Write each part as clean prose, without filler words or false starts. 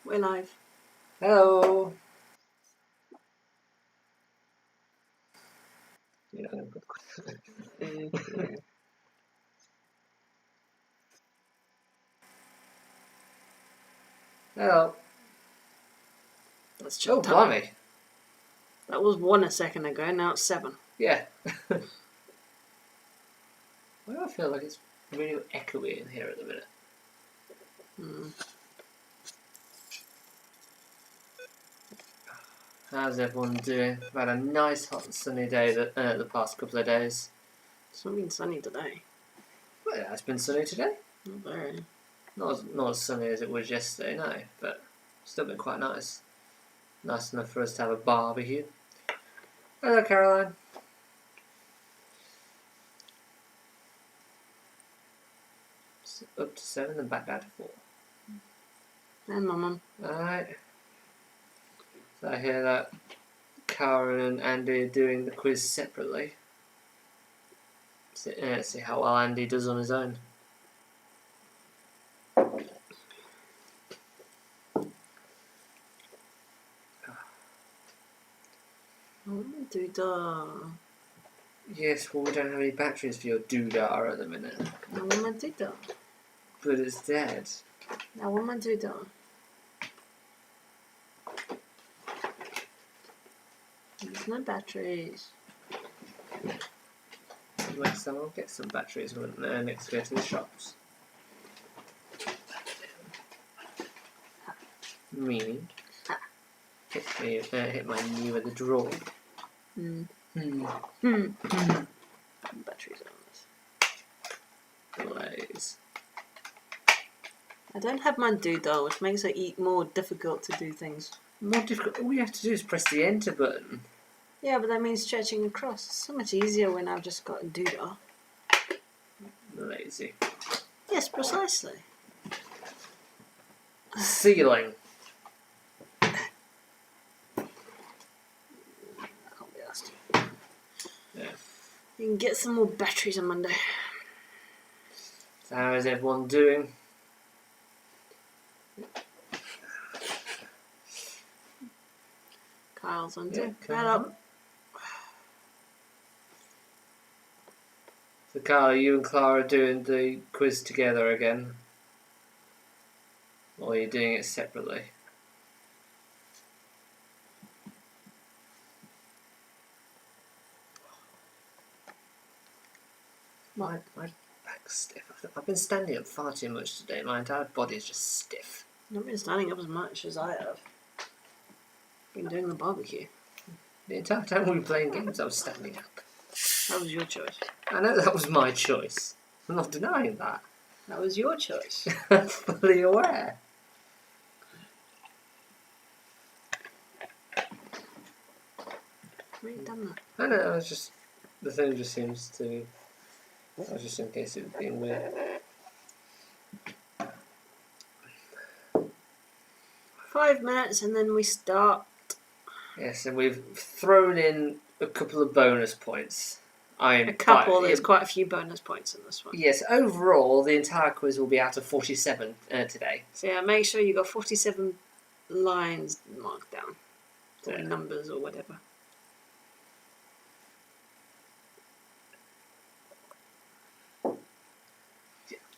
We're live. Hello. You're not going to put... Hello. Let's check time. Blimey. That was 1 a second ago, now it's 7. Yeah. Why do I feel like it's really echoey in here at the minute? How's everyone doing? We've had a nice hot and sunny day the past couple of days. It's not been sunny today. Well, yeah, it's been sunny today. Not very. Not as sunny as it was yesterday, no, but still been quite nice. Nice enough for us to have a barbecue. Hello, Caroline. Up to 7 and back down to 4. And my mum. Alright. So I hear that Karen and Andy are doing the quiz separately. See how well Andy does on his own. Doodah. Yes, well, we don't have any batteries for your doodah at the minute. I want my doodah. But it's dead. I want my doodah. There's no batteries. I'll get some batteries when next go to the shops. Meaning, hit my knee with a drawer. Batteries on this. Blaze. I don't have my doodah, which makes it more difficult to do things. More difficult. All you have to do is press the enter button. Yeah, but that means stretching across. It's so much easier when I've just got a doodah. Lazy. Yes, precisely. Ceiling. I can't be asked. Yeah. You can get some more batteries on Monday. So how is everyone doing? Kyle's on Yeah, too. Right up. So Carl, are you and Clara doing the quiz together again? Or are you doing it separately? My back's stiff. I've been standing up far too much today. My entire body is just stiff. I've not been standing up as much as I have. Been doing the barbecue. The entire time we were playing games, I was standing up. That was your choice. I know that was my choice. I'm not denying that. That was your choice. I'm fully aware. Why have you done that? I know, I was just... The thing just seems to... I was just in case it was being weird. 5 minutes and then we start. Yes, and we've thrown in a couple of bonus points. There's quite a few bonus points in this one. Yes, overall, the entire quiz will be out of 47 today. So yeah, make sure you got 47 lines marked down. Or numbers or whatever.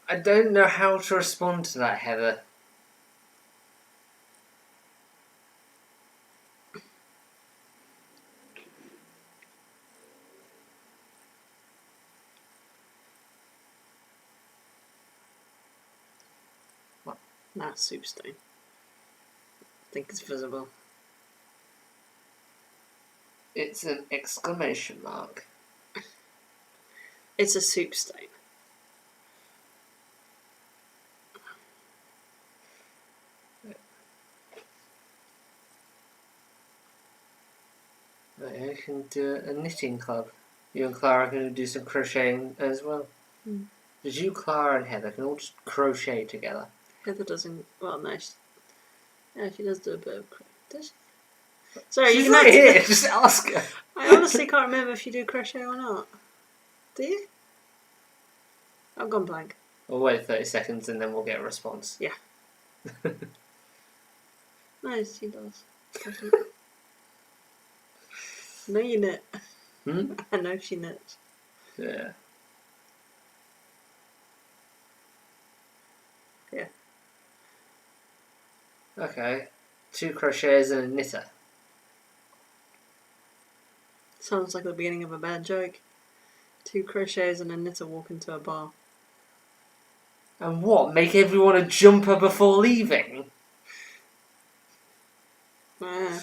I don't know how to respond to that, Heather. Nah, soup stain. I think it's visible. It's an exclamation mark. It's a soup stain. Right, you can do a knitting club. You and Clara are going to do some crocheting as well. Did you, Clara, and Heather can all just crochet together? Heather doesn't. Well, no. She does do a bit of crochet. Does she? Sorry, She's you right can here. Just ask her. I honestly can't remember if you do crochet or not. Do you? I've gone blank. We'll wait 30 seconds and then we'll get a response. Yeah. No, she does. I know you knit. Hmm? I know she knits. Yeah. Yeah. Okay. 2 crocheters and a knitter. Sounds like the beginning of a bad joke. 2 crocheters and a knitter walk into a bar. And what? Make everyone a jumper before leaving? Ah.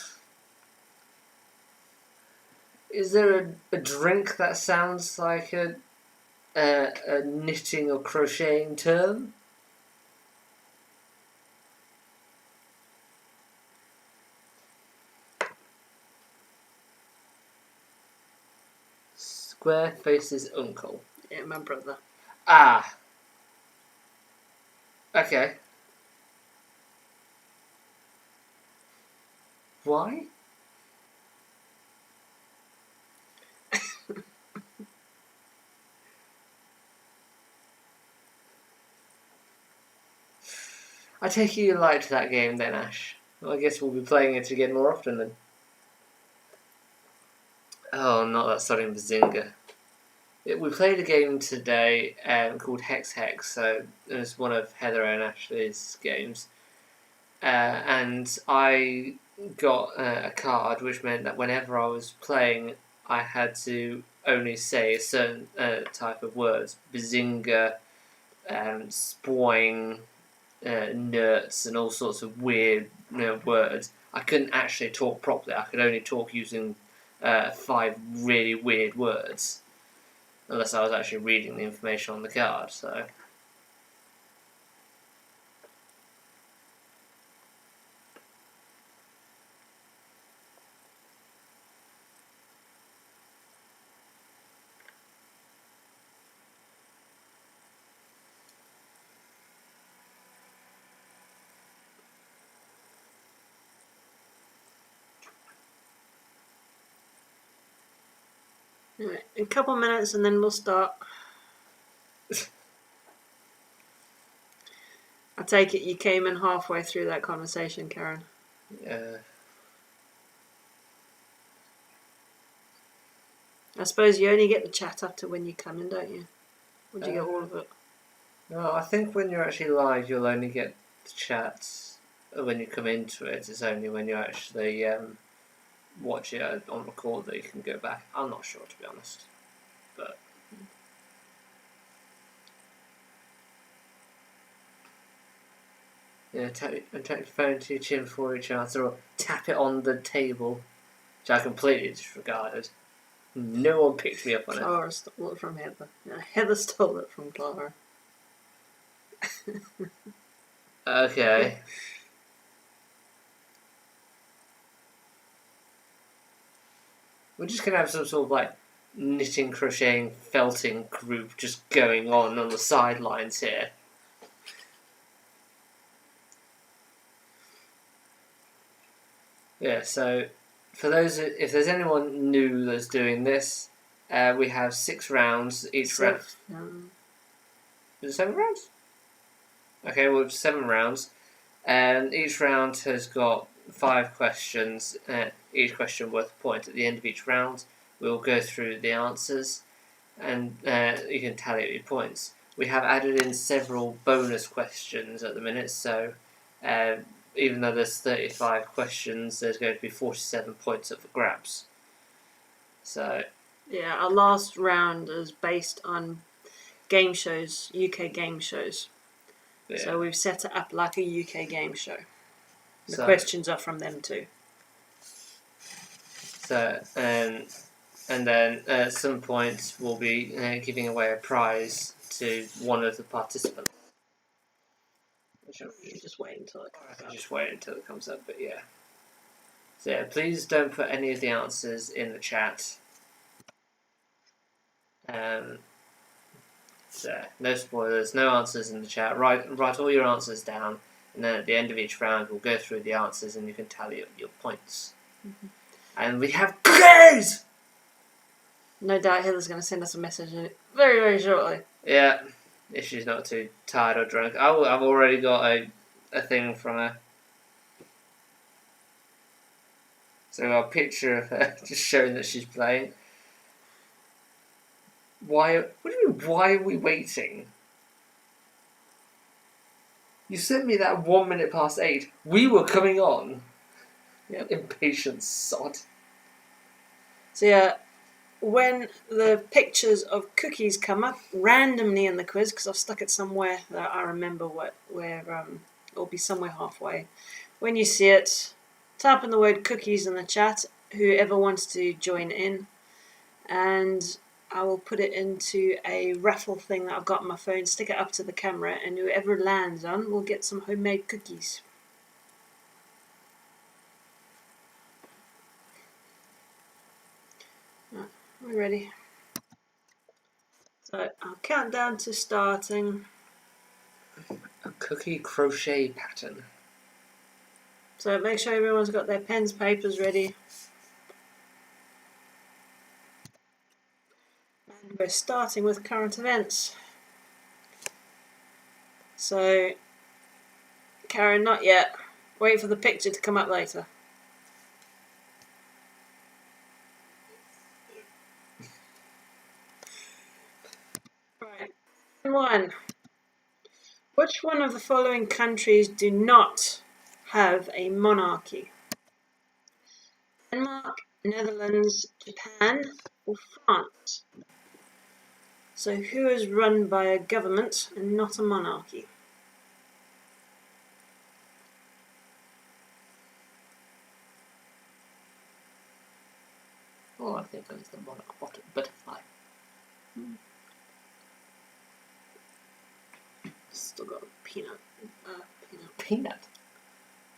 Is there a drink that sounds like a knitting or crocheting term? Squareface's uncle. Yeah, my brother. Ah. Okay. Why? I take it you liked that game then, Ash. Well, I guess we'll be playing it again more often then. Oh, not that starting Bazinga. We played a game today called Hex Hex, so it was one of Heather and Ashley's games. And I got a card which meant that whenever I was playing, I had to only say a certain type of words. Bazinga, spoing, nerds, and all sorts of weird words. I couldn't actually talk properly. I could only talk using 5 really weird words. Unless I was actually reading the information on the card, so... Right, a couple minutes and then we'll start. I take it you came in halfway through that conversation, Karen. I suppose you only get the chat up to when you come in, don't you? Or do you get all of it? No, I think when you're actually live, you'll only get the chat when you come into it. It's only when you actually watch it on record that you can go back. I'm not sure, to be honest. But... yeah, tap your phone to your chin before each answer, or tap it on the table, which I completely disregarded. No one picked me up on Clara stole it from Heather. No, Heather stole it from Clara. it. Okay. We're just going to have some sort of like knitting, crocheting, felting group just going on the sidelines here. Yeah, so for those, if there's anyone new that's doing this, we have 6 rounds. Each round. Is it 7 rounds? Okay, well, 7 rounds. And each round has got 5 questions, each question worth a point. At the end of each round, we'll go through the answers, and you can tally up your points. We have added in several bonus questions at the minute, so even though there's 35 questions, there's going to be 47 points up for grabs. So... yeah, our last round is based on game shows, UK game shows. Yeah. So we've set it up like a UK game show. The questions are from them too. So, and then at some point we'll be giving away a prize to one of the participants. Just wait until it comes up. Just wait until it comes up, but yeah. So yeah, please don't put any of the answers in the chat. So no spoilers, no answers in the chat. Write all your answers down, and then at the end of each round we'll go through the answers and you can tally up your points. Mm-hmm. And we have cookies! No doubt Heather's going to send us a message very, very shortly. Yeah, if she's not too tired or drunk. I've already got a thing from her. So our picture of her just showing that she's playing. Why? What do you mean? Why are we waiting? You sent me that 1 minute past 8. We were coming on. Yep. Impatient sod. So yeah, when the pictures of cookies come up randomly in the quiz, because I've stuck it somewhere that I remember where it'll be somewhere halfway. When you see it, type in the word cookies in the chat. Whoever wants to join in, and I will put it into a raffle thing that I've got on my phone, stick it up to the camera, and whoever lands on will get some homemade cookies. Right, we're ready. So I'll count down to starting. A cookie crochet pattern. So make sure everyone's got their pens, papers ready. And we're starting with current events. So, Karen, not yet. Wait for the picture to come up later. Right. One. Which one of the following countries do not have a monarchy? Denmark, Netherlands, Japan, or France? So who is run by a government and not a monarchy? Oh, I think it's the monarch butterfly. Still got a peanut. Peanut?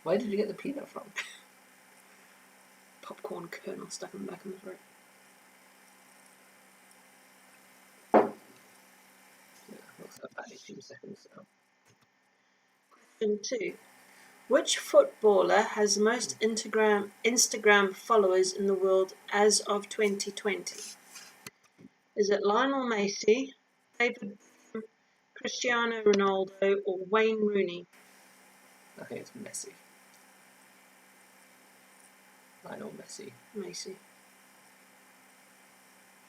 Where did you get the peanut from? Popcorn kernel stuck in the back of my throat. Yeah, looks like about 18 seconds now. Question 2. Which footballer has the most Instagram followers in the world as of 2020? Is it Lionel Messi, David Beckham, Cristiano Ronaldo, or Wayne Rooney? I think it's Messi. Lionel Messi. Messi.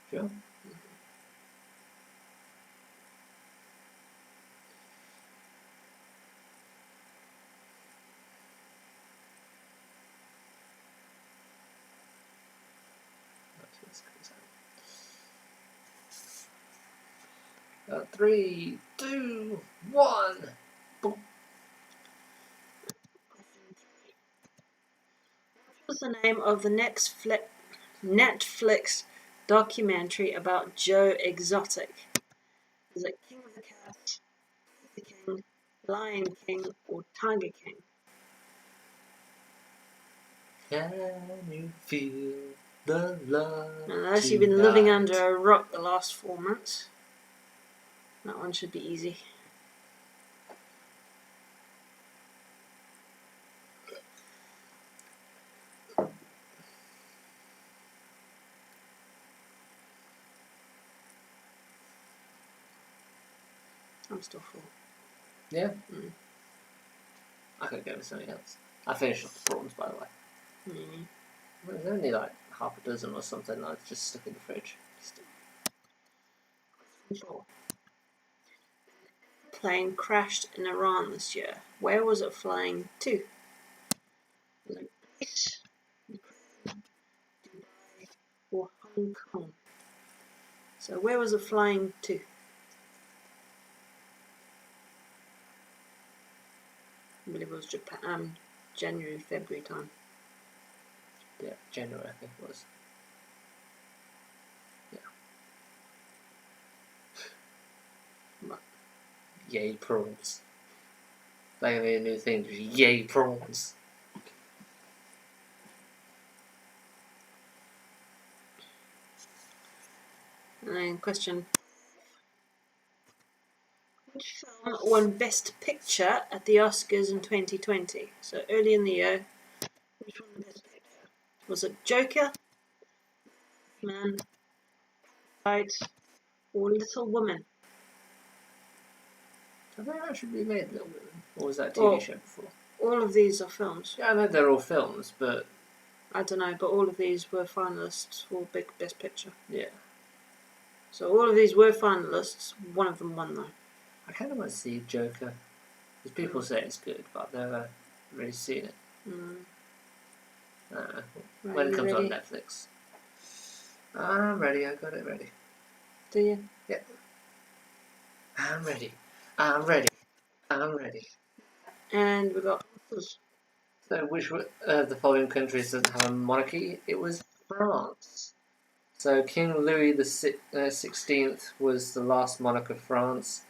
Sure. Three, two, one. Boom. What's the name of the next Netflix documentary about Joe Exotic? Is it King of the Cats, the King, Lion King, or Tiger King? Can you feel the love? Unless you've been living under a rock the last 4 months. That one should be easy. I'm still full. Yeah? Mm. I could go with something else. I finished off the prawns, by the way. Mm. There's only like half a dozen or something that's just stuck in the fridge. Four. Plane crashed in Iran this year. Where was it flying to? Greece, Dubai, or Hong Kong? So where was it flying to? I believe it was Japan, January, February time. Yeah, January I think it was. Yeah. What? Yay prawns. That could be a new thing, just yay prawns. And then question. Which film won Best Picture at the Oscars in 2020? So early in the year, which won the Best Picture? Was it Joker, Man, Fight, or Little Woman? Have they actually made Little Women? Or was that a TV show before? All of these are films. Yeah, I know they're all films, but I don't know, but all of these were finalists for Best Picture. Yeah. So all of these were finalists. One of them won, though. I kind of want to see Joker. Because people say it's good, but I've never really seen it. Right, when it comes on Netflix. I'm ready, I got it ready. Do you? Yeah. I'm ready. I'm ready. I'm ready. And we got... So which of the following countries doesn't have a monarchy? It was France. So King Louis the XVI was the last monarch of France.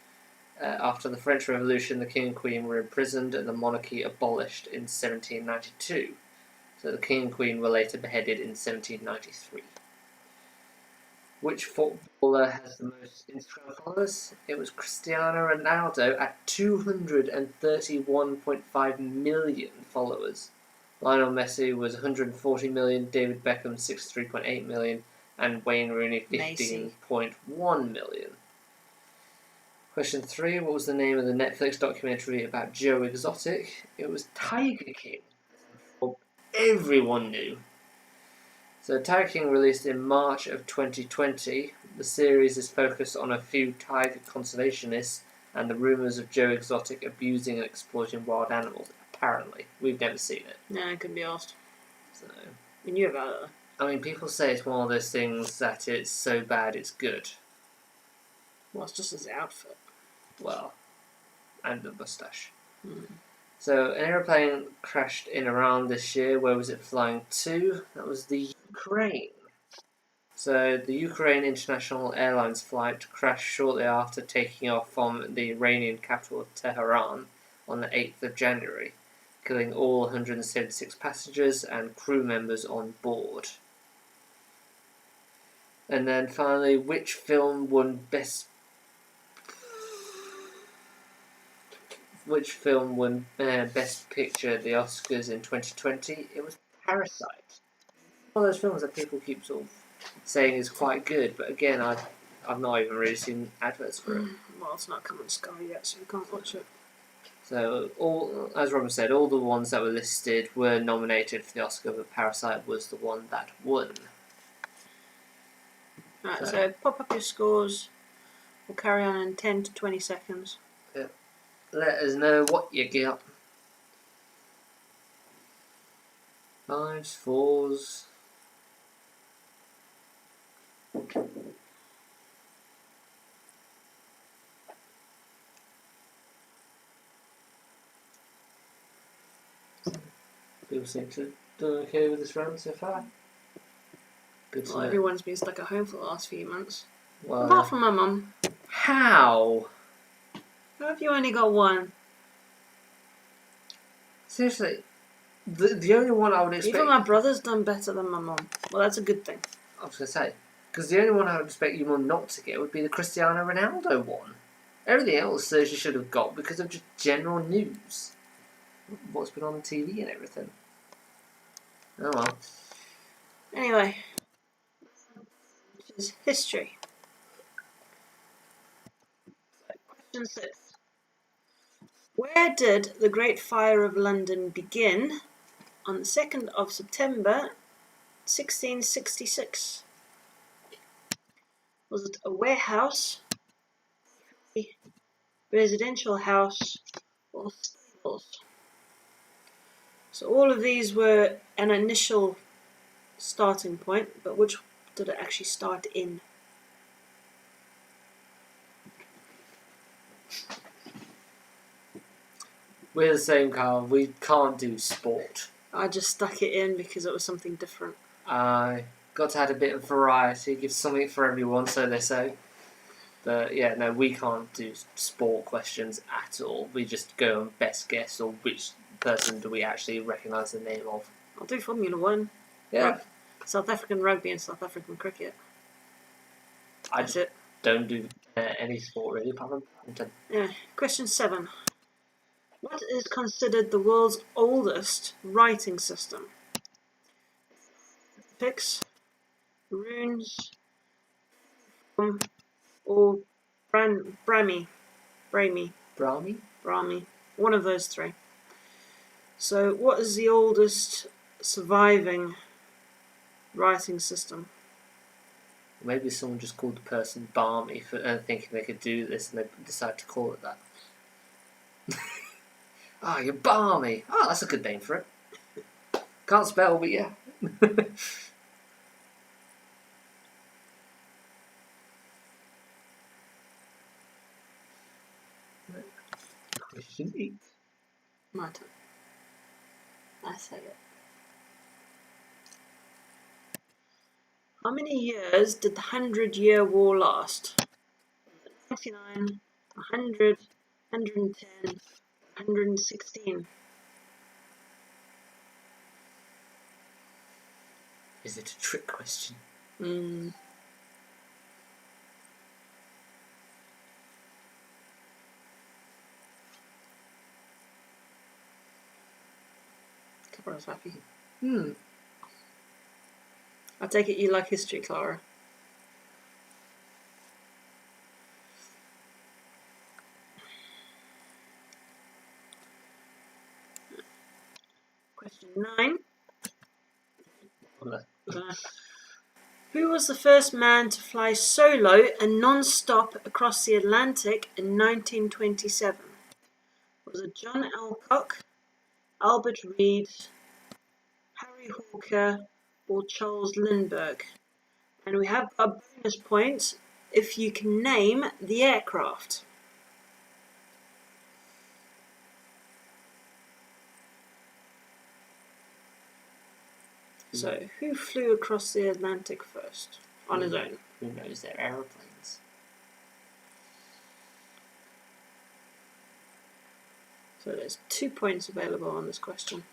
After the French Revolution, the King and Queen were imprisoned and the monarchy abolished in 1792. So the King and Queen were later beheaded in 1793. Which footballer has the most Instagram followers? It was Cristiano Ronaldo at 231.5 million followers. Lionel Messi was 140 million, David Beckham 63.8 million, and Wayne Rooney 15.1 million. Question 3. What was the name of the Netflix documentary about Joe Exotic? It was Tiger King. Everyone knew. So Tiger King released in March of 2020. The series is focused on a few tiger conservationists and the rumours of Joe Exotic abusing and exploiting wild animals. Apparently. We've never seen it. No, it couldn't be asked. So, we knew about it, though. I mean, people say it's one of those things that it's so bad it's good. Well, it's just his outfit. Well, and the moustache. Mm. So, an aeroplane crashed in Iran this year. Where was it flying to? That was the Ukraine. So, the Ukraine International Airlines flight crashed shortly after taking off from the Iranian capital of Tehran on the 8th of January, killing all 176 passengers and crew members on board. And then finally, which film won Best Picture at the Oscars in 2020? It was Parasite. One of those films that people keep sort of saying is quite good, but again, I've not even really seen adverts for it. Well, it's not come on Sky yet, so you can't watch it. So, as Robin said, all the ones that were listed were nominated for the Oscar, but Parasite was the one that won. Right, so pop up your scores. We'll carry on in 10 to 20 seconds. Yeah. Let us know what you get. 5s, 4s. People seem to do okay with this round so far. Good to know. Everyone's been stuck at home for the last few months. Well, apart from my mum. How? How have you only got one? Seriously, the only one I would expect... Even my brother's done better than my mum. Well, that's a good thing. I was going to say, because the only one I would expect you mum not to get would be the Cristiano Ronaldo one. Everything else says you should have got because of just general news. What's been on the TV and everything. Oh well. Anyway, which is history. Question 6. Where did the Great Fire of London begin on the 2nd of September 1666? Was it a warehouse, a residential house, or stables? So all of these were an initial starting point, but which did it actually start in? We're the same, Carl. We can't do sport. I just stuck it in because it was something different. I got to add a bit of variety, give something for everyone, so they say. But yeah, no, we can't do sport questions at all. We just go on best guess or which person do we actually recognise the name of. I'll do Formula 1. Yeah. South African rugby and South African cricket. That's it. Don't do any sport really, apart from badminton. Yeah. Question 7. What is considered the world's oldest writing system? Pix, runes, or Brahmi? One of those three. So, what is the oldest surviving writing system. Maybe someone just called the person Barmy for thinking they could do this, and they decided to call it that. Ah, you're Barmy. Oh, that's a good name for it. Can't spell, but yeah. Question 8. My turn. I say it. How many years did the 100-Year War last? 99, 100, 110, 116. Is it a trick question? Clara's happy. I take it you like history, Clara. Question 9. Who was the first man to fly solo and non-stop across the Atlantic in 1927? Was it John Alcock, Albert Reid, Harry Hawker, or Charles Lindbergh? And we have a bonus point if you can name the aircraft. So, who flew across the Atlantic first on his own? Who knows their aeroplanes? So there's 2 points available on this question.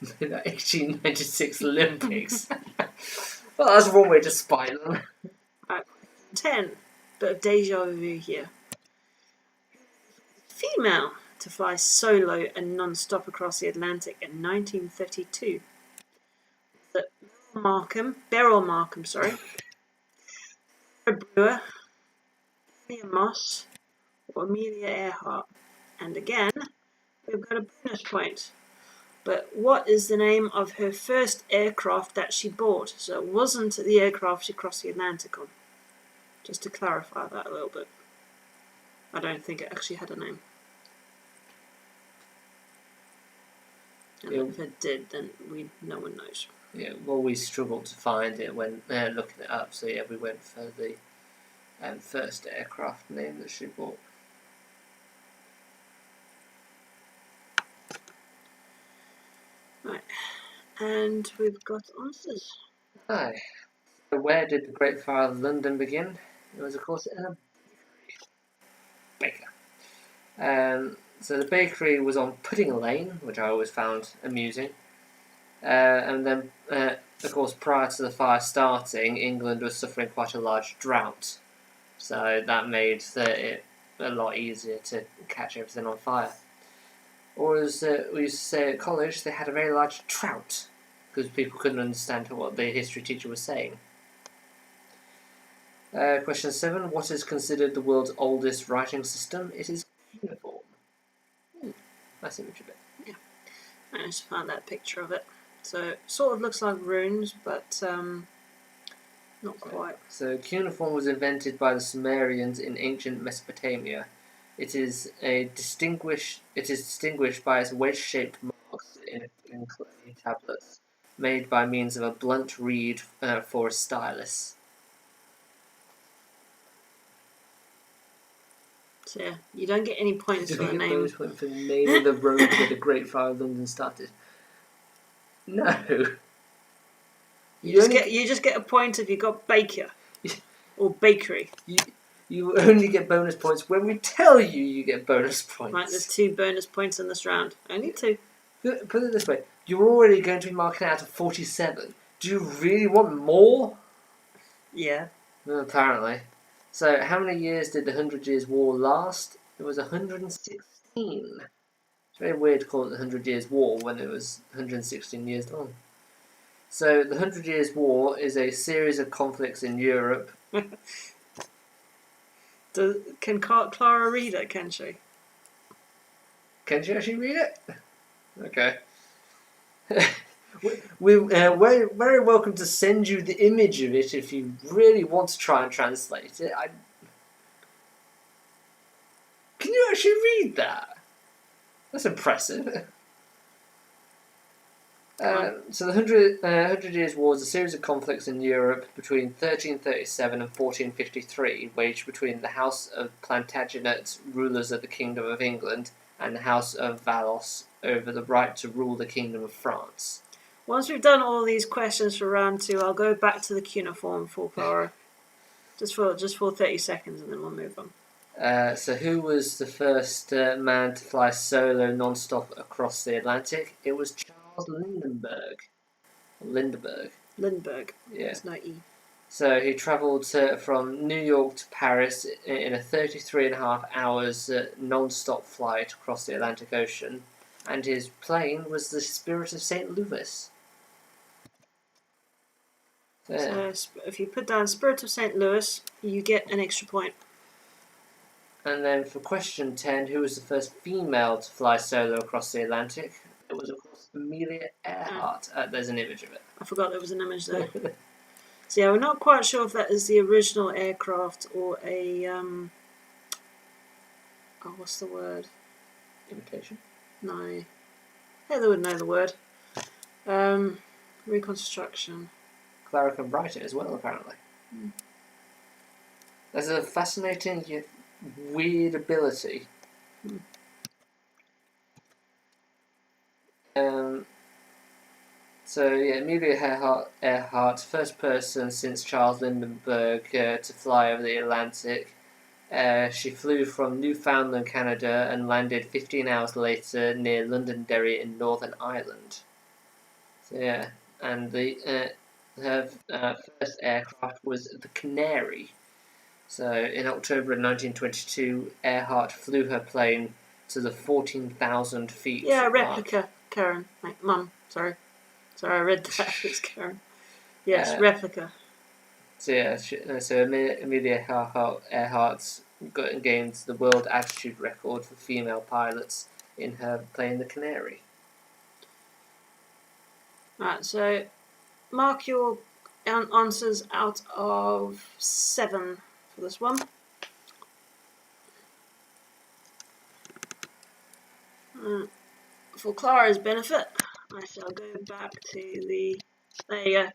The 1896 Olympics. Well, that's one way to spite them. 10. Bit of deja vu here. Female to fly solo and non-stop across the Atlantic in 1932. Beryl Markham, Sarah Brewer, Amelia Moss, or Amelia Earhart. And again, we've got a bonus point. But what is the name of her first aircraft that she bought? So it wasn't the aircraft she crossed the Atlantic on. Just to clarify that a little bit. I don't think it actually had a name. And if it did, then no one knows. Yeah, well, we struggled to find it when looking it up. So yeah, we went for the first aircraft name that she bought. Right, and we've got answers. Hi. So where did the Great Fire of London begin? It was, of course, in a baker. So the bakery was on Pudding Lane, which I always found amusing. And then, of course, prior to the fire starting, England was suffering quite a large drought. So that made it a lot easier to catch everything on fire. Or as we used to say at college, they had a very large trout, because people couldn't understand what the history teacher was saying. Question 7. What is considered the world's oldest writing system? It is cuneiform. Nice image of it. Yeah, I just found that picture of it. So it sort of looks like runes, but not quite. So cuneiform was invented by the Sumerians in ancient Mesopotamia. It is distinguished by its wedge-shaped marks in clay tablets, made by means of a blunt reed for a stylus. So yeah, you don't get any points for the name. Bonus point for the name of the road where the Great Fire of London started. No. You just get a point if you got baker or bakery. You only get bonus points when we tell you get bonus points. Right, there's 2 bonus points in this round. Only 2. Put it this way: you're already going to be marking out of 47. Do you really want more? Yeah. Well, apparently. So, how many years did the 100 Years' War last? It was 116. It's very weird to call it the 100 Years' War when it was 116 years long. So, the 100 Years' War is a series of conflicts in Europe. Can Clara read it, can she? Can she actually read it? Okay. We're very welcome to send you the image of it if you really want to try and translate it. Can you actually read that? That's impressive. So the Hundred Years' War is a series of conflicts in Europe between 1337 and 1453, waged between the House of Plantagenet, rulers of the Kingdom of England, and the House of Valois over the right to rule the Kingdom of France. Once we've done all these questions for round 2, I'll go back to the cuneiform full power, just for 30 seconds, and then we'll move on. So who was the first man to fly solo non-stop across the Atlantic? It was Charles Lindbergh. Lindbergh. Yeah. There's no E. So he travelled from New York to Paris in a 33.5 hours non-stop flight across the Atlantic Ocean, and his plane was the Spirit of St. Louis. So if you put down Spirit of St. Louis, you get an extra point. And then for question 10, who was the first female to fly solo across the Atlantic? It was, of course, Amelia Earhart. There's an image of it. I forgot there was an image there. So yeah, we're not quite sure if that is the original aircraft or a what's the word? Imitation? No. Heather would know the word. Reconstruction. Clara can write it as well, apparently. There's a fascinating yet weird ability. So yeah, Amelia Earhart, first person since Charles Lindbergh to fly over the Atlantic. She flew from Newfoundland, Canada, and landed 15 hours later near Londonderry in Northern Ireland. So yeah, and her first aircraft was the Canary. So in October of 1922, Earhart flew her plane to the 14,000 feet. Yeah, replica, mark. Karen. Mum, sorry, I read that. It's Karen. Yes, replica. So yeah, so Amelia Earhart gained the world altitude record for female pilots in her plane, the Canary. Right, so mark your answers out of 7 for this one. For Clara's benefit, I shall go back to the... There you go.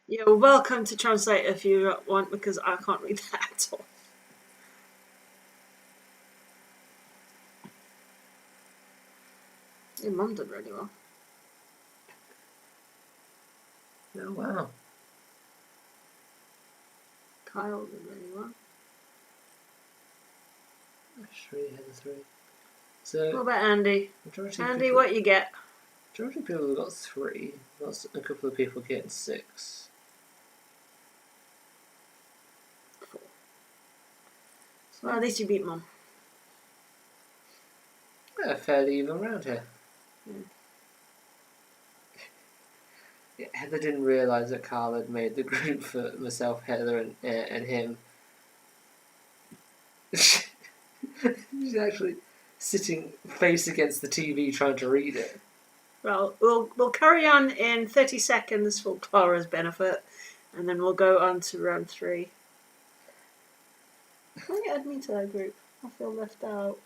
You're welcome to translate if you want, because I can't read that at all. Your mum did really well. Oh, wow. Kyle did really well. Ashley had a 3. So, what about Andy? Andy, what you get? Majority of people have got 3. Lots, a couple of people getting 6. 4. Well, at least you beat Mum. Yeah, fairly even round here. Yeah, Heather didn't realise that Carl had made the group for myself, Heather, and him. She's actually sitting face against the TV trying to read it. Well, we'll carry on in 30 seconds for Clara's benefit, and then we'll go on to round 3. Can you add me to that group? I feel left out.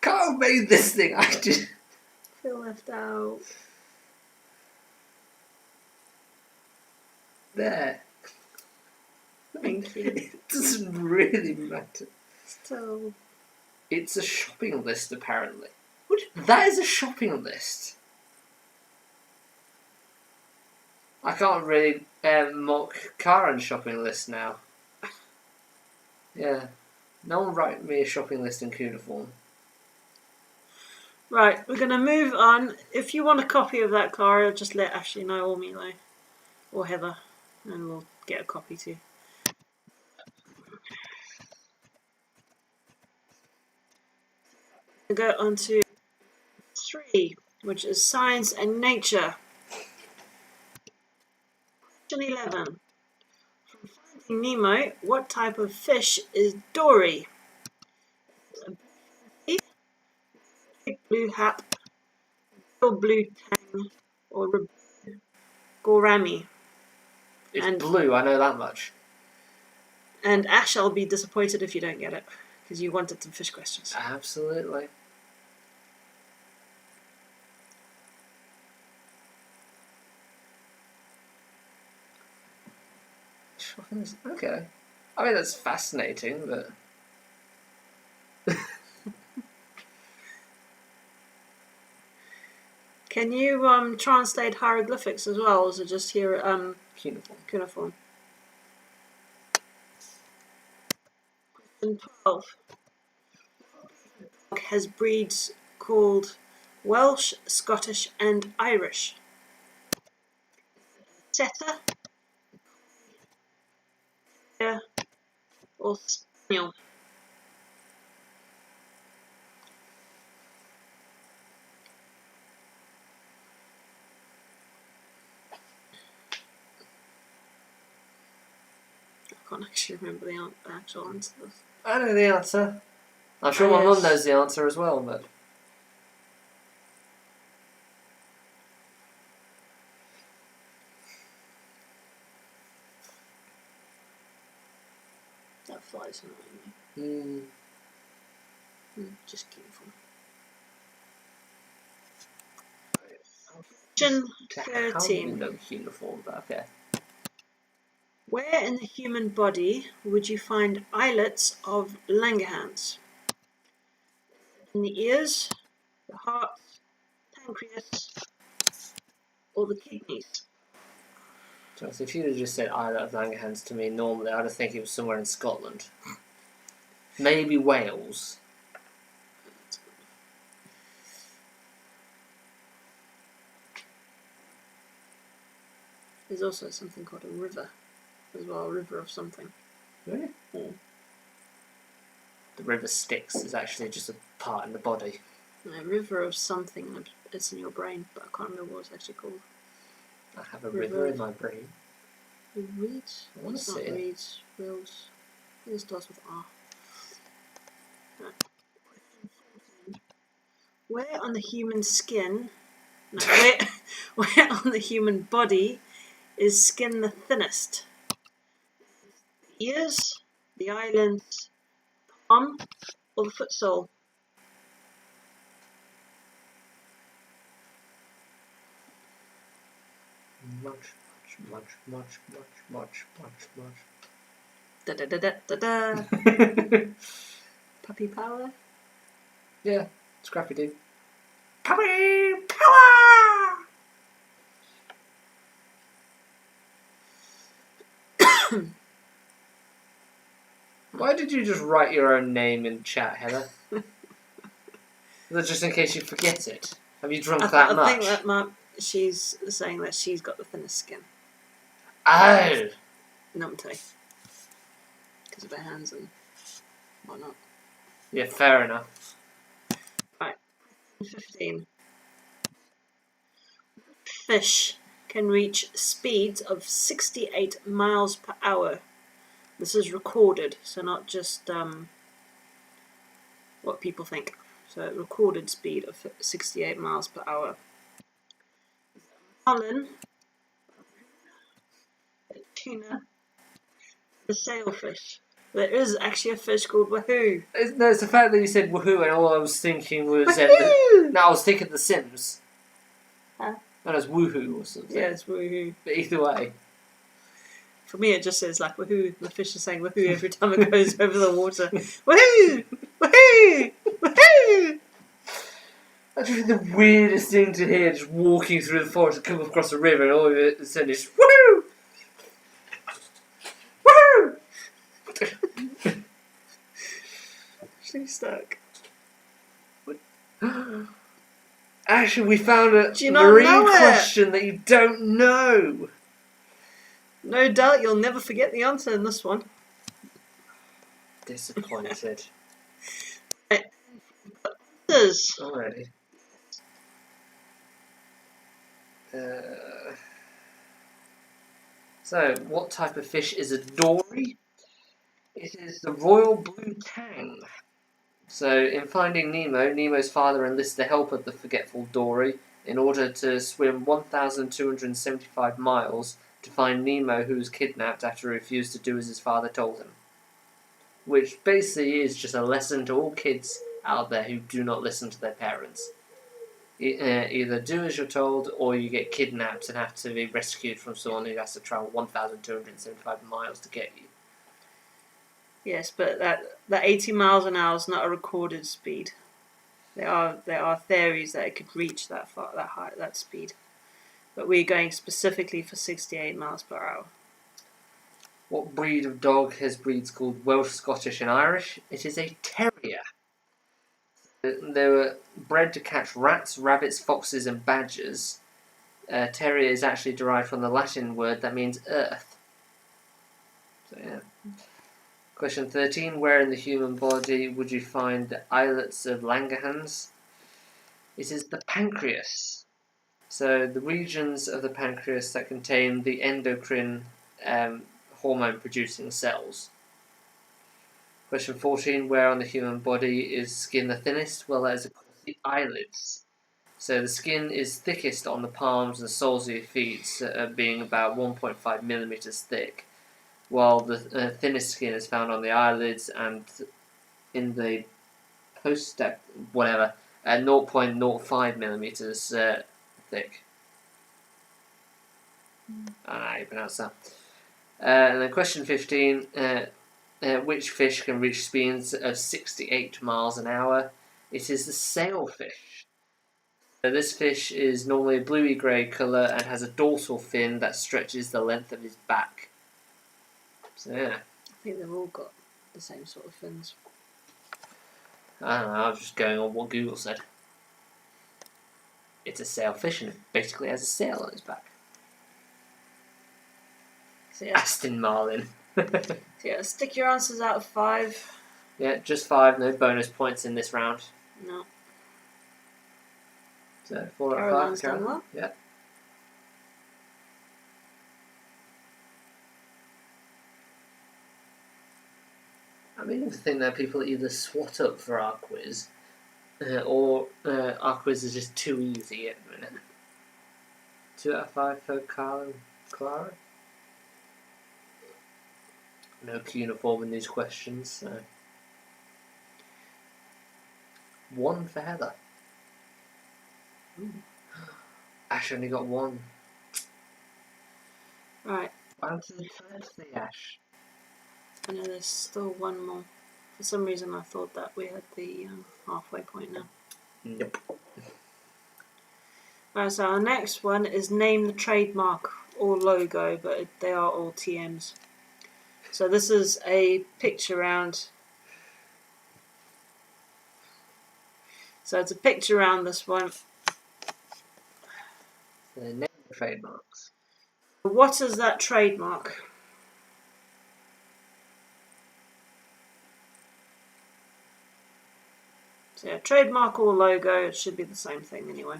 Carl made this thing. I did. Feel left out. There. Thank you. It doesn't really matter. Still. It's a shopping list, apparently. That is a shopping list. I can't really mock Karen's shopping list now. Yeah. No one write me a shopping list in cuneiform. Right, we're going to move on. If you want a copy of that, Clara, just let Ashley know, or me know, or Heather, and we'll get a copy too. We'll go on to 3, which is Science and Nature. Question 11. From Finding Nemo, what type of fish is Dory? A big blue hat, blue tang or gourami. It's blue, I know that much. And Ash, I'll be disappointed if you don't get it, because you wanted some fish questions. Absolutely. Okay. I mean, that's fascinating, but... Can you translate hieroglyphics as well, or is it just here cuneiform? Question 12. Has breeds called Welsh, Scottish, and Irish. Setter, or Spaniel. I can't actually remember the actual answer. I know the answer. I'm sure my mum knows the answer as well, but... That flies annoying me. Just cuneiform. Question 13. How do you know cuneiform? Okay. Where in the human body would you find islets of Langerhans? In the ears, the heart, pancreas, or the kidneys? So if you'd have just said Islet of Langerhans to me normally, I'd have think it was somewhere in Scotland. Maybe Wales. There's also something called a river as well, a river of something. Really? Yeah. The river Styx is actually just a part in the body. A river of something, it's in your brain, but I can't remember what it's actually called. I have a river in my brain. Reeds? I want to see it. Reeds, Wills. I think it starts with R. Right. Where on the human skin... No, where on the human body is skin the thinnest? The ears, the eyelids, palm, or the foot sole? Much. Da da da da da da. Puppy power? Yeah, Scrappy Doo. Puppy power! Why did you just write your own name in chat, Heather? Just in case you forget it. Have you drunk that much? I think that she's saying that she's got the thinnest skin. Oh! No, I'm telling you. Because of her hands and whatnot. Yeah, fair enough. Right. 15. Fish can reach speeds of 68 miles per hour. This is recorded, so not just what people think. So recorded speed of 68 miles per hour. Marlin, tuna, the sailfish. There is actually a fish called wahoo. No, it's the fact that you said woohoo, and all I was thinking was... I was thinking The Sims. Huh? And it was woohoo or something. Yeah, it's woohoo. But either way. For me, it just says like woohoo. The fish is saying woohoo every time it goes over the water. Woohoo! Woohoo! Woohoo! That's really the weirdest thing to hear, just walking through the forest and come across a river and all of it is said is woohoo! Woohoo! She's stuck. Actually, we found a marine question that you don't know. No doubt you'll never forget the answer in this one. Disappointed. Answers. Already. So, what type of fish is a dory? It is the royal blue tang. So, in Finding Nemo, Nemo's father enlists the help of the forgetful dory in order to swim 1,275 miles to find Nemo, who was kidnapped after he refused to do as his father told him. Which basically is just a lesson to all kids out there who do not listen to their parents. Either do as you're told, or you get kidnapped and have to be rescued from someone who has to travel 1,275 miles to get you. Yes, but that 80 miles an hour is not a recorded speed. There are theories that it could reach that speed, but we're going specifically for 68 miles per hour. What breed of dog has breeds called Welsh, Scottish, and Irish? It is a terrier. They were bred to catch rats, rabbits, foxes, and badgers. Terrier is actually derived from the Latin word that means earth. So yeah. Question 13. Where in the human body would you find the islets of Langerhans? It is the pancreas. So the regions of the pancreas that contain the endocrine hormone-producing cells. Question 14. Where on the human body is skin the thinnest? Well, that is across the eyelids. So the skin is thickest on the palms and soles of your feet, being about 1.5 millimeters thick, while the thinnest skin is found on the eyelids and in the post-step, 0.05 millimeters thick. I don't know how you pronounce that. And then question 15. Which fish can reach speeds of 68 miles an hour? It is the sailfish. This fish is normally a bluey-grey colour and has a dorsal fin that stretches the length of his back. So yeah. I think they've all got the same sort of fins. I don't know, I was just going on what Google said. It's a sailfish and it basically has a sail on its back. So yeah. Aston Marlin. So yeah, stick your answers out of 5. Yeah, just 5, no bonus points in this round. No. So 4 out of 5. Caroline's done well. Yeah. I mean, the thing that people either swat up for our quiz, or our quiz is just too easy at the minute. 2 out of 5 for Carl and Clara. No cuneiform in these questions, so. 1 for Heather. Ooh. Ash only got 1. Right. Why did you first the Ash? I know there's still one more. For some reason I thought that we had the halfway point now. Nope. Right, so our next one is name the trademark or logo, but they are all TMs. So this is a picture round. So it's a picture round, this one. So name the trademarks. What is that trademark? So yeah, trademark or logo, it should be the same thing anyway.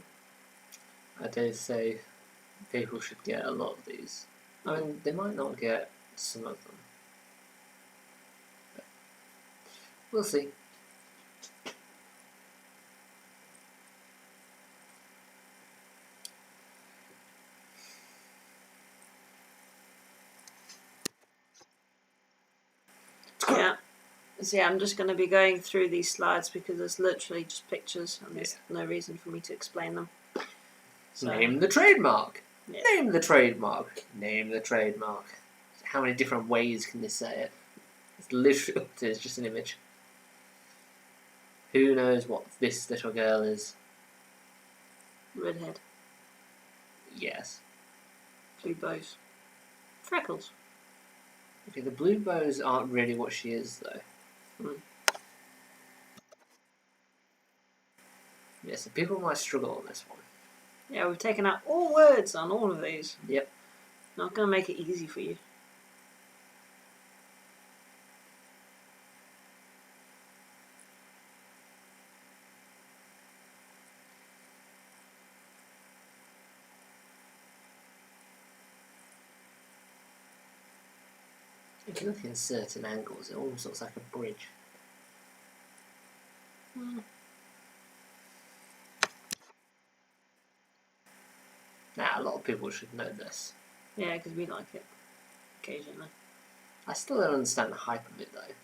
I dare say people should get a lot of these. I mean, they might not get some of them. But we'll see. Yeah. So yeah, I'm just going to be going through these slides because it's literally just pictures and there's no reason for me to explain them. So, name the trademark. Yeah. Name the trademark. Name the trademark. How many different ways can they say it? It's literally it's just an image. Who knows what this little girl is? Redhead. Yes. Blue bows. Freckles. Okay, the blue bows aren't really what she is, though. Yeah, so people might struggle on this one. Yeah, we've taken out all words on all of these. Yep. Not going to make it easy for you. If you look in certain angles, it almost looks like a bridge. Now, a lot of people should know this. Yeah, because we like it occasionally. I still don't understand the hype of it though.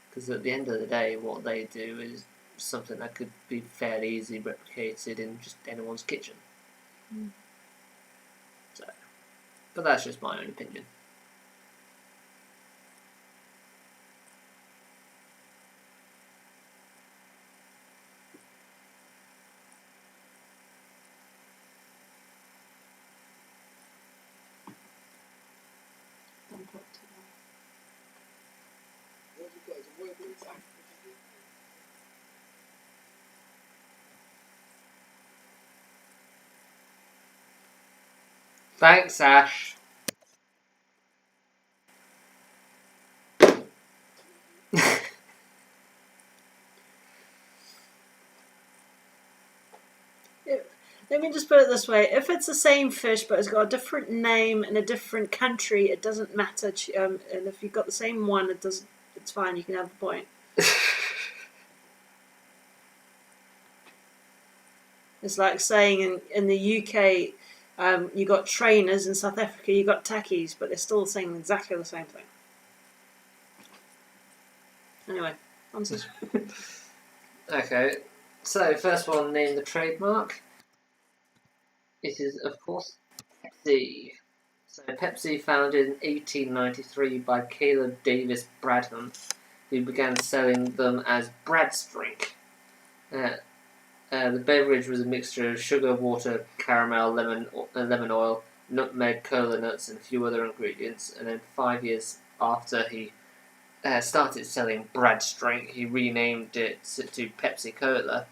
Because at the end of the day, what they do is something that could be fairly easily replicated in just anyone's kitchen. Mm. So, but that's just my own opinion. Thanks, Ash. Let me just put it this way: if it's the same fish but it's got a different name in a different country, it doesn't matter. And if you've got the same one, it doesn't. It's fine. You can have the point. It's like saying in the UK, you got trainers. In South Africa, you got tackies, but they're still saying exactly the same thing. Anyway, answers. Okay, so first one, name the trademark. It is, of course, Pepsi. So Pepsi, founded in 1893 by Caleb Davis Bradham, who began selling them as Brad's Drink. The beverage was a mixture of sugar, water, caramel, lemon oil, nutmeg, cola nuts, and a few other ingredients. And then 5 years after he started selling Brad's Drink, he renamed it to Pepsi Cola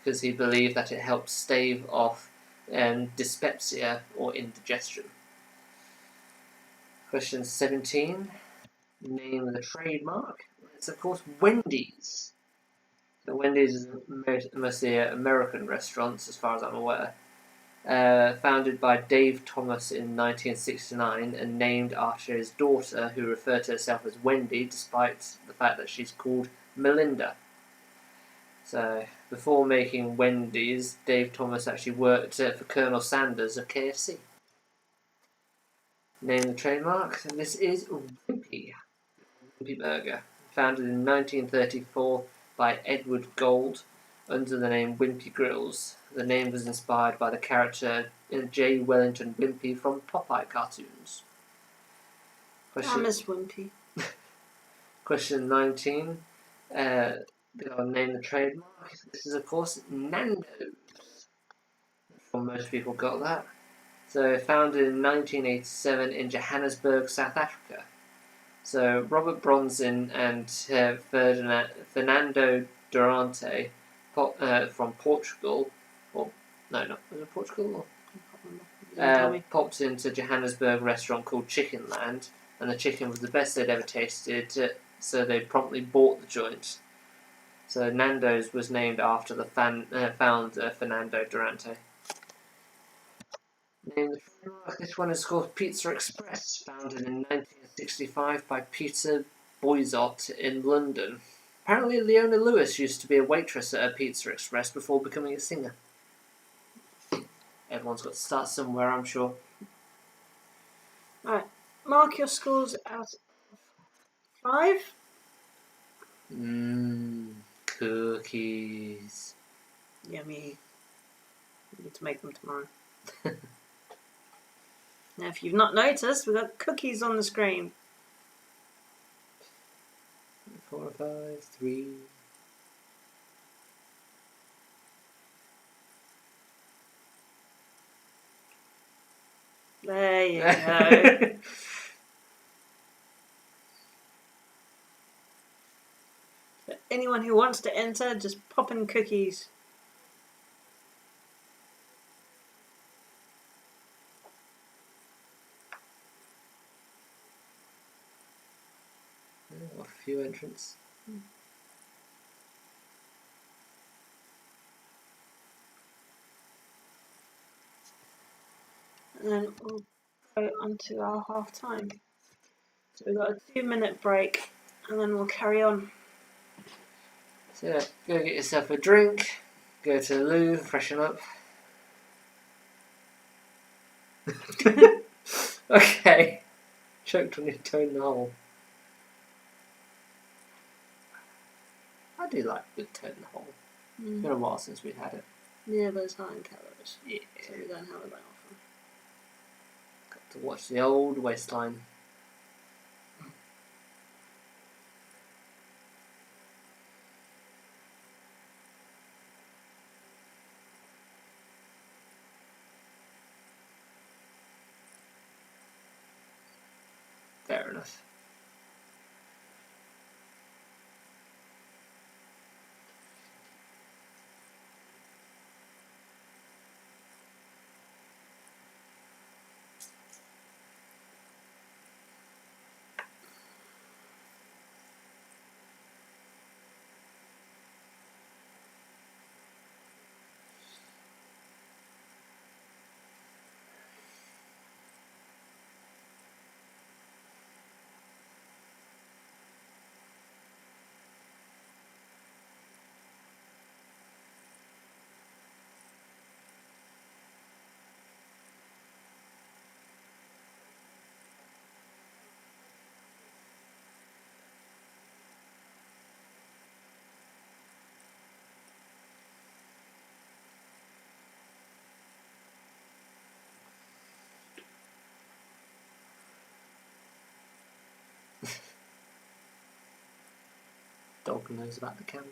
because he believed that it helped stave off dyspepsia or indigestion. Question 17. Name the trademark. It's, of course, Wendy's. So Wendy's is mostly American restaurants, as far as I'm aware. Founded by Dave Thomas in 1969 and named after his daughter, who referred to herself as Wendy, despite the fact that she's called Melinda. So, before making Wendy's, Dave Thomas actually worked for Colonel Sanders of KFC. Name the trademark, and this is Wimpy. Wimpy Burger. Founded in 1934 by Edward Gold under the name Wimpy Grills. The name was inspired by the character J. Wellington Wimpy from Popeye cartoons. I miss Wimpy. Question 19. I'll name the trademark. This is, of course, Nando's. Most people got that. So, founded in 1987 in Johannesburg, South Africa. So, Robert Bronzin and Fernando Durante from Portugal, was it Portugal? Popped into Johannesburg restaurant called Chicken Land, and the chicken was the best they'd ever tasted, so they promptly bought the joint. So Nando's was named after the founder, Fernando Durante. This one is called Pizza Express, founded in 1965 by Peter Boyzot in London. Apparently Leona Lewis used to be a waitress at a Pizza Express before becoming a singer. Everyone's got to start somewhere, I'm sure. Alright, mark your scores out of 5. Cookies. Yummy. We need to make them tomorrow. Now, if you've not noticed, we've got cookies on the screen. 4, 5, 3. There you go. For anyone who wants to enter, just pop in cookies. A few entrants. And then we'll go on to our half time. So we've got a 2-minute break, and then we'll carry on. So go get yourself a drink, go to the loo, freshen up. Okay. Choked on your toe in the hole. I do like good toe in the hole. It's been a while since we've had it. Yeah, but it's high in calories. Yeah. So we don't have it that often. Got to watch the old waistline. Fair enough. Dog knows about the camera.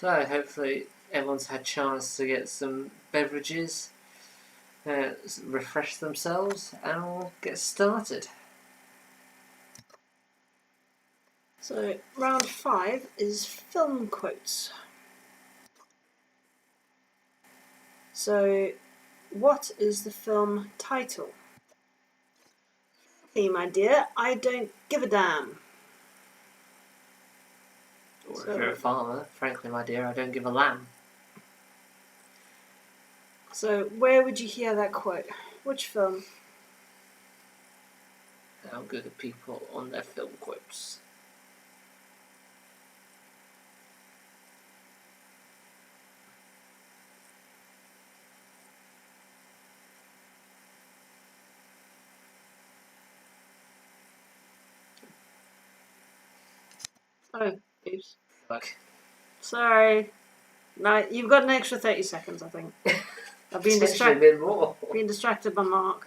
So hopefully everyone's had a chance to get some beverages, refresh themselves, and we'll get started. So round 5 is film quotes. So what is the film title? Hey, my dear, I don't give a damn. Or if you're a farmer, frankly, my dear, I don't give a lamb. So where would you hear that quote? Which film? How good are people on their film quotes? Oh, oops. Like, Sorry. No, you've got an extra 30 seconds, I think. I've been a bit more. Been distracted by Mark.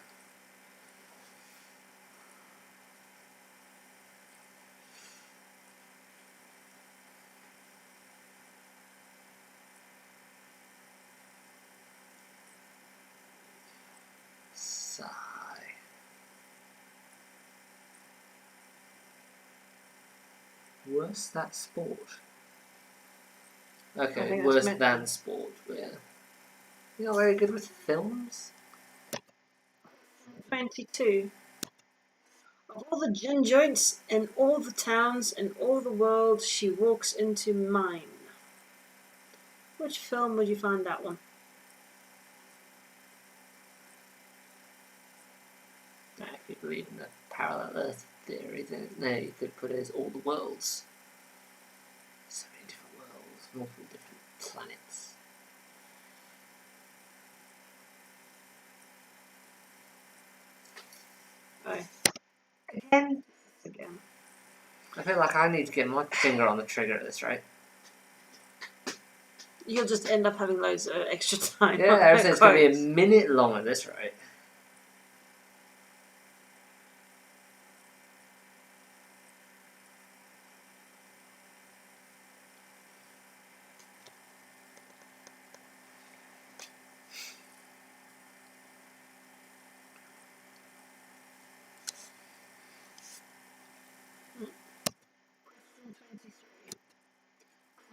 Sigh. Worse that sport. Okay, worse than sport, but yeah. You're not very good with films? 22. Of all the gin joints in all the towns in all the world, she walks into mine. Which film would you find that one? If you believe in the parallel Earth theory, then no, you could put it as all the worlds. So many different worlds, multiple different planets. Again. I feel like I need to get my finger on the trigger at this rate. You'll just end up having loads of extra time. Yeah, everything's going to be a minute long at this rate.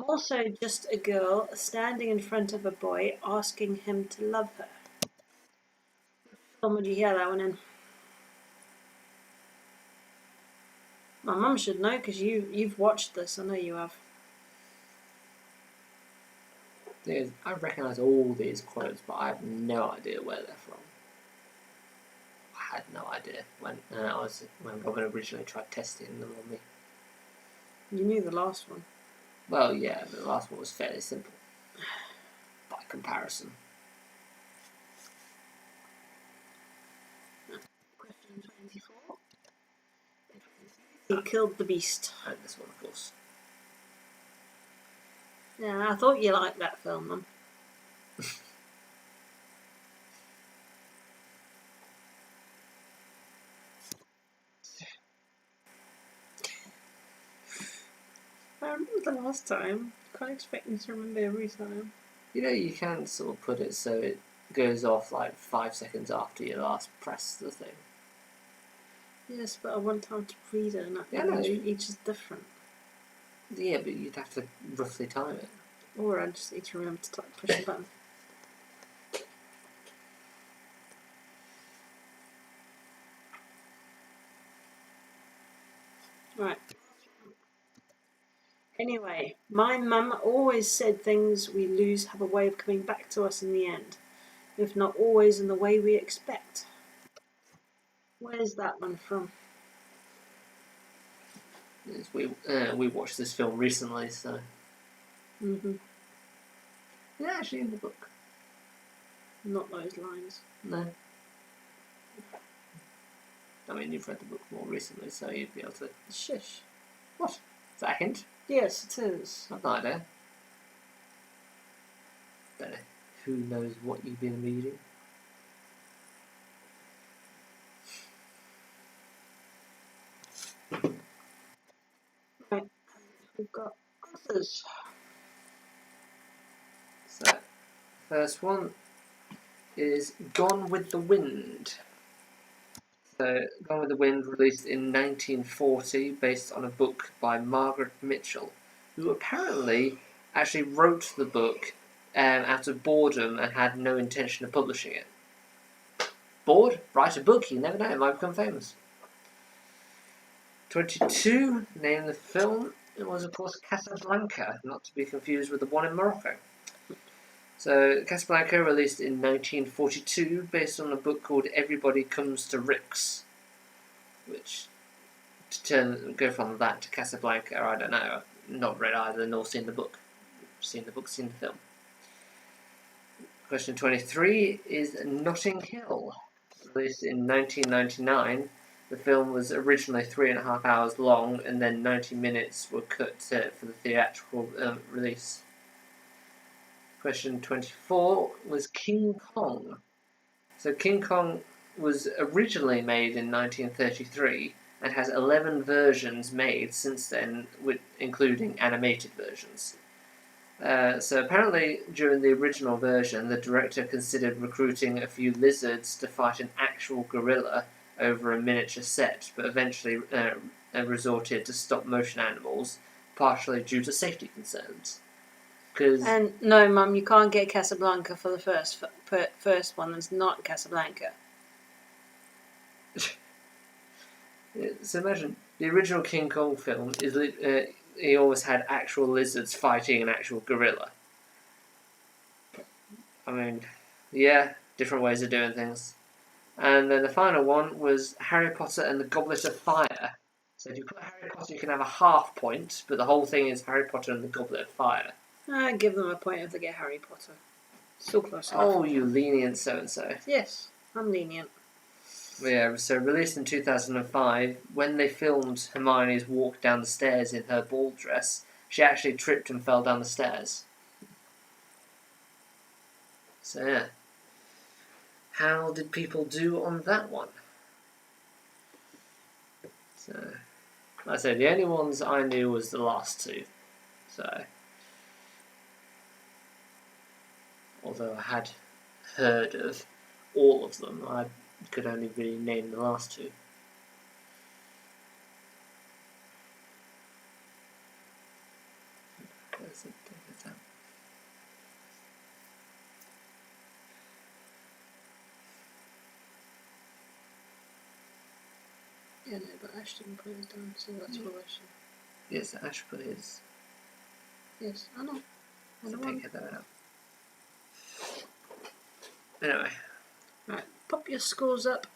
Also just a girl standing in front of a boy asking him to love her. When would you hear that one in? My mum should know because you've watched this. I know you have. thing is, I recognise all these quotes, but I have no idea where they're from. I had no idea when Robin originally tried testing them on me. You knew the last one. Well, yeah, the last one was fairly simple by comparison. Question 24. Who killed the beast? And this one, of course. Yeah, I thought you liked that film, Mum. I remember the last time. Can't expect you to remember every time. You know, you can sort of put it so it goes off like 5 seconds after you last press the thing. Yes, but I want time to read it, and each is different. Yeah, but you'd have to roughly time it. Or I just need to remember to push the button. Right. Anyway, my mum always said things we lose have a way of coming back to us in the end, if not always in the way we expect. Where's that one from? We watched this film recently, so. Mm-hmm. Is it actually in the book? Not those lines. No. I mean, you've read the book more recently, so you'd be able to. Shush. What? Is that a hint? Yes, it is. I've no idea. Don't know. Who knows what you've been reading? Right. We've got authors. So, first one is Gone with the Wind. So, Gone with the Wind, released in 1940, based on a book by Margaret Mitchell, who apparently actually wrote the book out of boredom and had no intention of publishing it. Bored? Write a book, you never know, it might become famous. 22, name the film. It was, of course, Casablanca, not to be confused with the one in Morocco. So, Casablanca, released in 1942, based on a book called Everybody Comes to Rix, which, go from that to Casablanca, I don't know. I've not read either, nor seen the book. Seen the book, seen the film. Question 23 is Notting Hill, released in 1999. The film was originally 3.5 hours long, and then 90 minutes were cut for the theatrical release. Question 24 was King Kong. So King Kong was originally made in 1933 and has 11 versions made since then, including animated versions. So apparently, during the original version, the director considered recruiting a few lizards to fight an actual gorilla over a miniature set, but eventually resorted to stop-motion animals, partially due to safety concerns. And no, Mum, you can't get Casablanca for the first one. That's not Casablanca. So imagine the original King Kong film is he always had actual lizards fighting an actual gorilla. I mean, yeah, different ways of doing things. And then the final one was Harry Potter and the Goblet of Fire. So if you put Harry Potter, you can have a half point, but the whole thing is Harry Potter and the Goblet of Fire. I give them a point if they get Harry Potter. Still close enough. Oh, you lenient so-and-so. Yes, I'm lenient. Yeah, so released in 2005, when they filmed Hermione's walk down the stairs in her ball dress, she actually tripped and fell down the stairs. So yeah. How did people do on that one? So, like I said, the only ones I knew was the last two. So, although I had heard of all of them, I could only really name the last two. Yeah, no, but Ash didn't put his down, so that's for Ash. Yes, Ash put his. Yes, I know. So take that out. Anyway. Right, pop your scores up.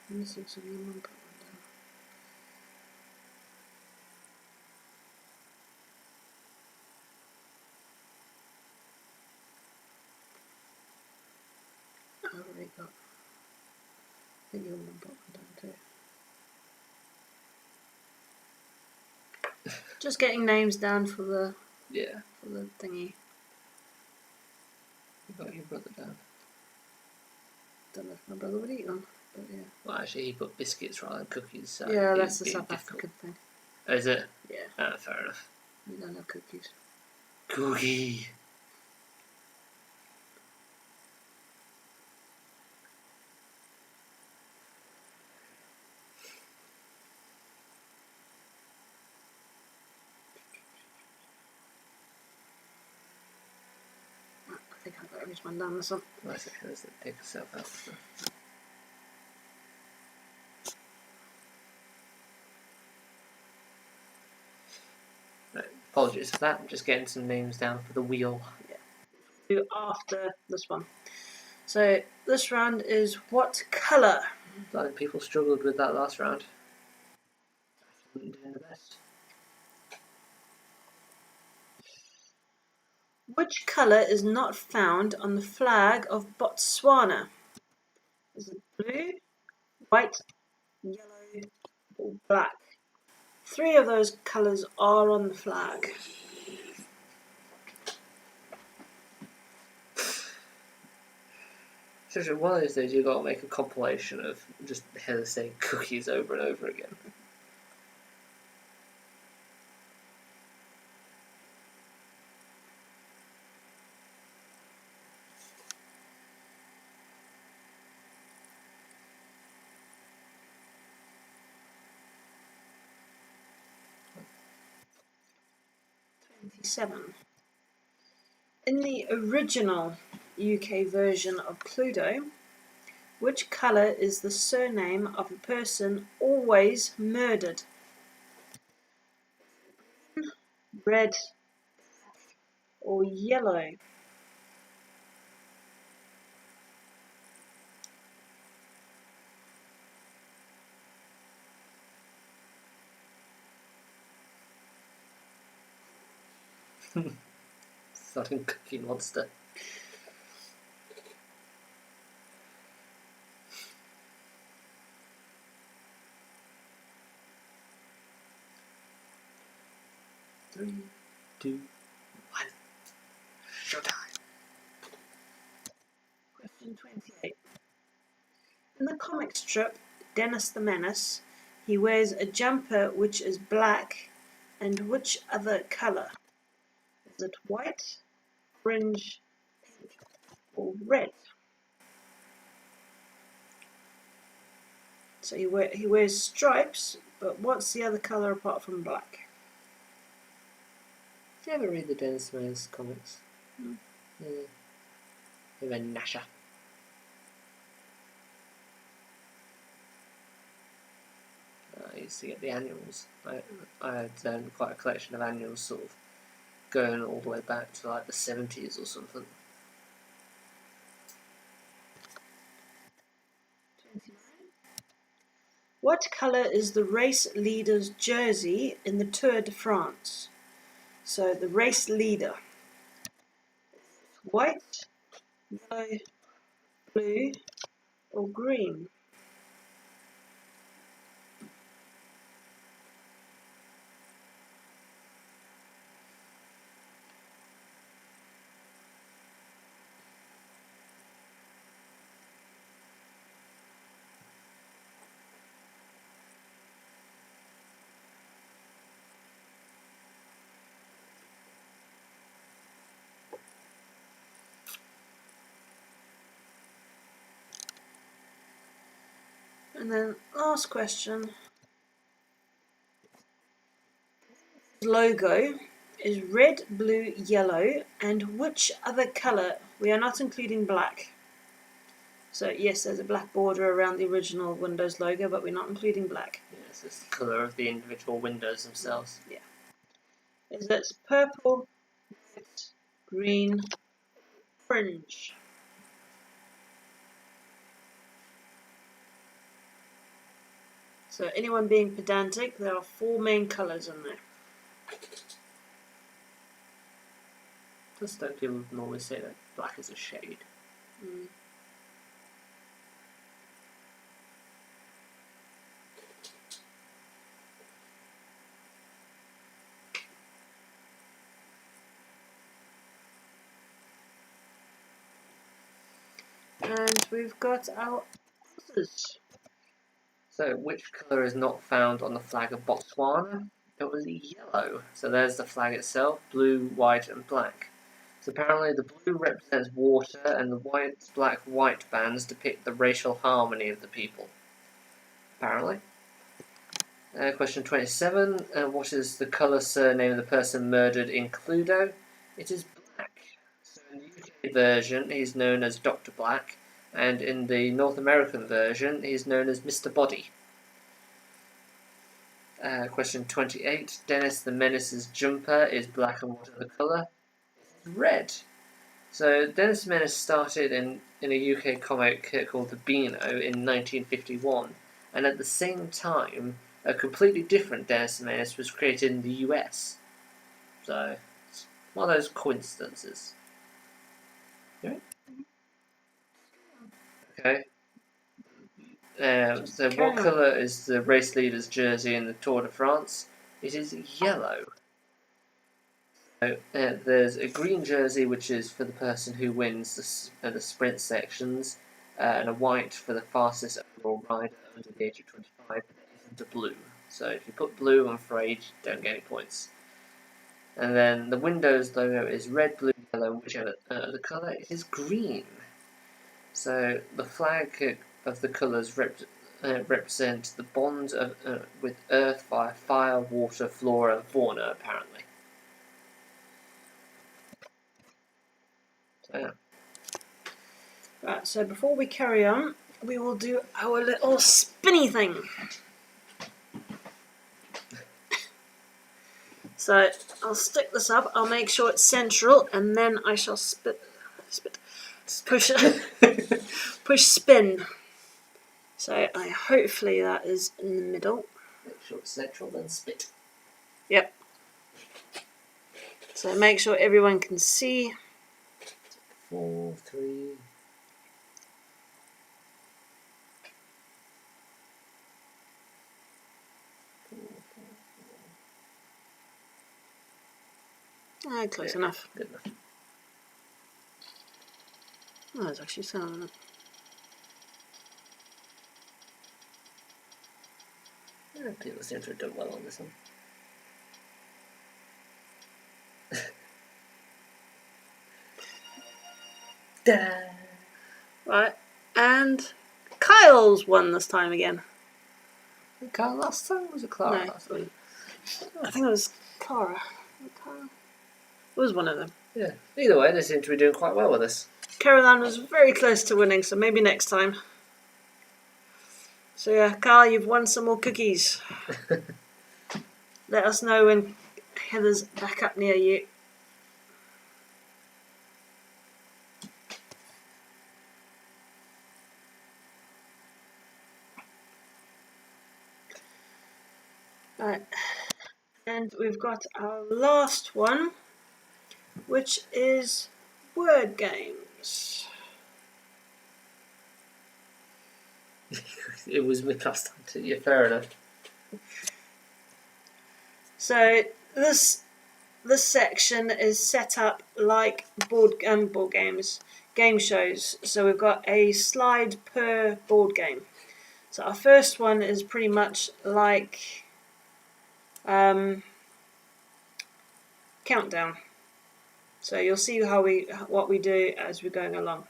Missing some lemon, put one down. I've already got. I think you'll put one down too. Just getting names down for the thingy. You got your brother down. Don't know if my brother would eat them, but yeah. Well, actually, he put biscuits rather than cookies. So yeah, that's the South African thing. Oh, is it? Yeah. Ah, fair enough. We don't have cookies. Cookie. I think I've got to reach one down or something. That's okay, let's take yourself out of stuff. Right, apologies for that, I'm just getting some names down for the wheel. Yeah. Do after this one. So this round is what colour? I think people struggled with that last round. I wasn't doing the best. Which colour is not found on the flag of Botswana? Is it blue, white, yellow, or black? 3 of those colours are on the flag. So one of those days you've got to make a compilation of just Heather saying cookies over and over again. In the original UK version of Cluedo, which colour is the surname of a person always murdered? Red or yellow? Fucking Cookie Monster. Three, 2, 1. Showtime. Question 28. In the comic strip Dennis the Menace, he wears a jumper which is black and which other colour? Is it white, orange, pink, or red? So he wears stripes, but what's the other colour apart from black? Do you ever read the Dennis Menace comics? Mm. Yeah. They're very nasher. I used to get the annuals. I had quite a collection of annuals, sort of going all the way back to like the 70s or something. 29. What colour is the race leader's jersey in the Tour de France? So the race leader. White, yellow, blue, or green? And then last question. Logo is red, blue, yellow, and which other colour? We are not including black. So yes, there's a black border around the original Windows logo, but we're not including black. Yes, it's the colour of the individual windows themselves. Yeah. Is it purple, red, green, orange. So anyone being pedantic, there are 4 main colours in there. Just don't people normally say that black is a shade? Mm. And we've got our answers. So, which colour is not found on the flag of Botswana? It was yellow. So there's the flag itself, blue, white and black. So apparently the blue represents water and the white, black, white bands depict the racial harmony of the people. Apparently. Question 27. What is the colour surname of the person murdered in Cluedo? It is black. So in the UK version, he's known as Dr. Black, and in the North American version, he's known as Mr. Body. Question 28. Dennis the Menace's jumper is black, and what other colour? Red. So Dennis the Menace started in a UK comic called The Beano in 1951, and at the same time, a completely different Dennis the Menace was created in the US. So, it's one of those coincidences. Okay. So what colour is the race leader's jersey in the Tour de France? It is yellow. So, there's a green jersey, which is for the person who wins the sprint sections, and a white for the fastest overall rider under the age of 25, but there isn't a blue. So if you put blue, I'm afraid you don't get any points. And then the Windows logo is red, blue, yellow, whichever the colour is green. So the flag of the colours represent the bond with Earth via fire, water, flora, and fauna, apparently. So, yeah. Right, so before we carry on, we will do our little spinny thing. So I'll stick this up, I'll make sure it's central, and then I shall push spin. So hopefully that is in the middle. Make sure it's central, then spit. Yep. So make sure everyone can see. 4, 3. Close enough. Good enough. Oh, there's actually sound on it. Yeah, people seem to have done well on this one. Right, and Kyle's won this time again. Kyle last time? Was it Clara No. last time? I think it was Clara. It was one of them. Yeah. Either way, they seem to be doing quite well with this. Caroline was very close to winning, so maybe next time. So yeah, Carl, you've won some more cookies. Let us know when Heather's back up near you. Right, and we've got our last one, which is word games. It was me last time too. Yeah, fair enough. So this section is set up like board games, game shows. So we've got a slide per board game. So our first one is pretty much like countdown. So you'll see what we do as we're going along.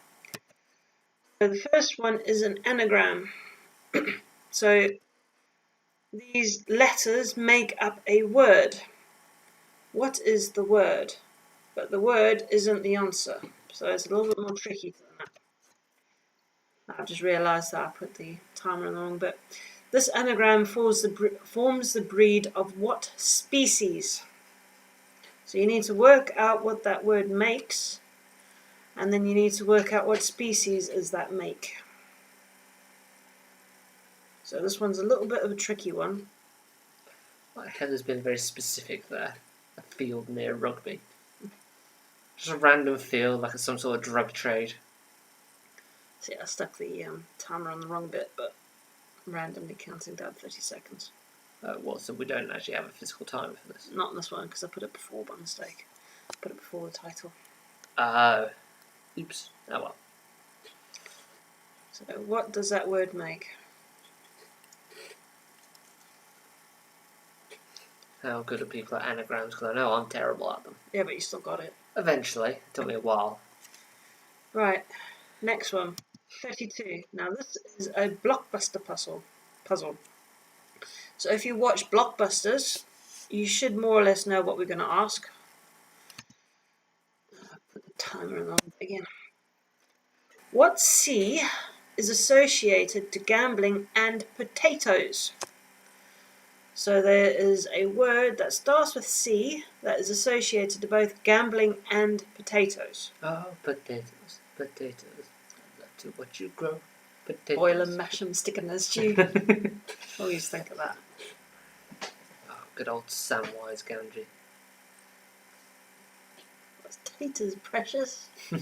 So the first one is an anagram. So these letters make up a word. What is the word? But the word isn't the answer. So it's a little bit more tricky than that. I've just realised that I put the timer on the wrong bit. This anagram forms the breed of what species? So you need to work out what that word makes, And then you need to work out what species is that make. So this one's a little bit of a tricky one. Well, Heather's been very specific there. A field near Rugby. Just a random field, like some sort of drug trade. See, I stuck the timer on the wrong bit, but randomly counting down 30 seconds. So we don't actually have a physical timer for this? Not in this one, because I put it before by mistake. Put it before the title. Oops. Oh well. So what does that word make? How good are people at anagrams? Because I know I'm terrible at them. Yeah, but you still got it. Eventually. It took me a while. Right. Next one. 32. Now this is a blockbuster puzzle. So if you watch Blockbusters, you should more or less know what we're going to ask. I'll put the timer on again. What C is associated to gambling and potatoes? So there is a word that starts with C that is associated to both gambling and potatoes. Oh, potatoes. That's what you grow. Potatoes. Boil 'em, mash 'em, stick 'em in a stew. Always think of that. Oh, good old Samwise Gamgee. Potatoes, precious. I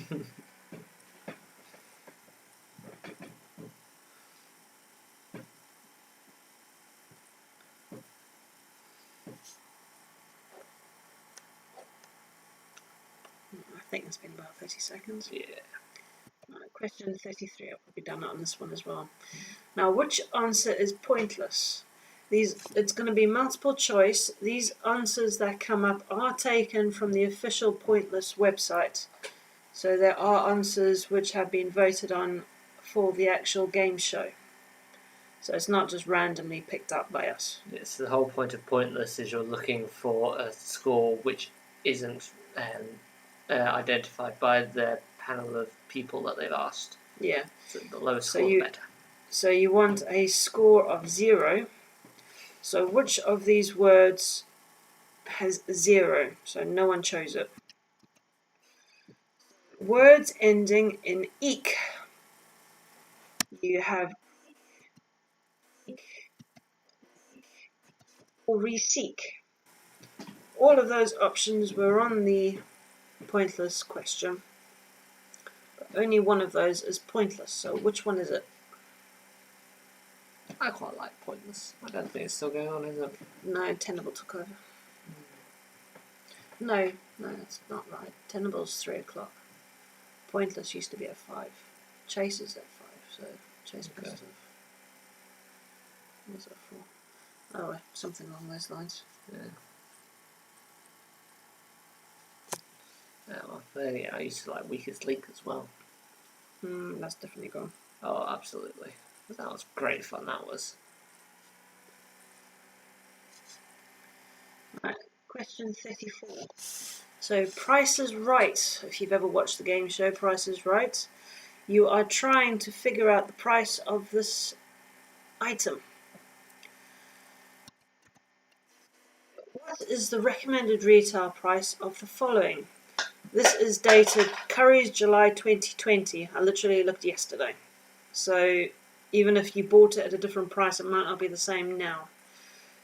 think it's been about 30 seconds. Yeah. Right, question 33. I'll probably done that on this one as well. Now, which answer is pointless? It's going to be multiple choice. These answers that come up are taken from the official Pointless website. So there are answers which have been voted on for the actual game show. So it's not just randomly picked up by us. Yes, the whole point of Pointless is you're looking for a score which isn't identified by the panel of people that they've asked. Yeah. So the lowest score, the better. So you want a score of 0. So which of these words has 0? So no one chose it. Words ending in eek. You have or reseek. All of those options were on the Pointless question. But only one of those is pointless. So which one is it? I quite like Pointless. I don't think it's still going on, is it? No, Tenable took over. No, that's not right. Tenable's 3 o'clock. Pointless used to be at 5. Chase is at 5, so Chase must have. What was that for? Oh, something along those lines. Yeah. Yeah, I used to like Weakest Link as well. That's definitely gone. Oh, absolutely. That was great fun, that was. Right, question 34. So, Price is Right. If you've ever watched the game show Price is Right, you are trying to figure out the price of this item. What is the recommended retail price of the following? This is dated Currys July 2020. I literally looked yesterday. So even if you bought it at a different price, it might not be the same now.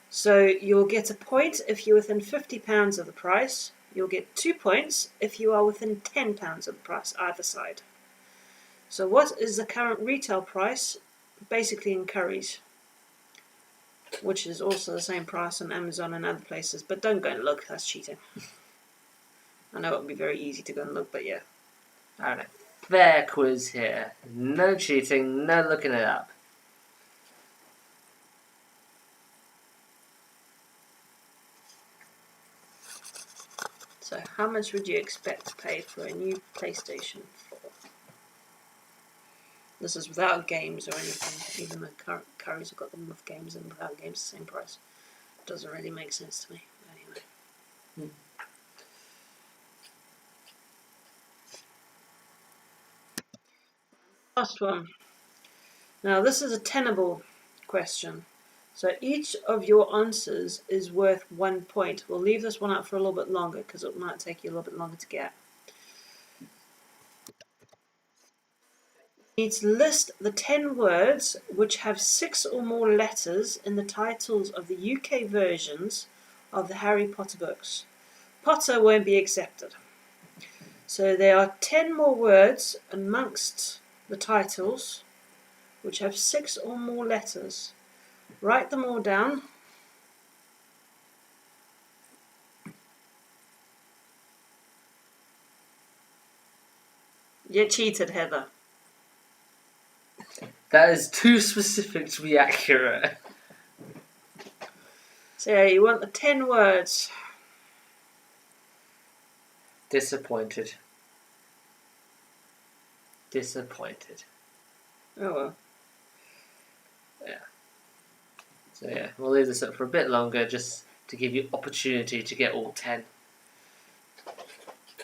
So you'll get a point if you're within £50 of the price. You'll get 2 points if you are within £10 of the price, either side. So what is the current retail price, basically in Currys? Which is also the same price on Amazon and other places. But don't go and look, that's cheating. I know it would be very easy to go and look, but yeah. Alright, fair quiz here. No cheating, no looking it up. So how much would you expect to pay for a new PlayStation 4? This is without games or anything. Even the Currys have got them with games and without games the same price. Doesn't really make sense to me. Anyway. Last one. Now this is a tenable question. So each of your answers is worth 1 point. We'll leave this one up for a little bit longer because it might take you a little bit longer to get. You need to list the 10 words which have 6 or more letters in the titles of the UK versions of the Harry Potter books. Potter won't be accepted. So there are 10 more words amongst the titles which have 6 or more letters. Write them all down. You cheated, Heather. That is too specific to be accurate. So you want the 10 words. Disappointed. Disappointed. Oh well. Yeah. So yeah, we'll leave this up for a bit longer just to give you opportunity to get all 10.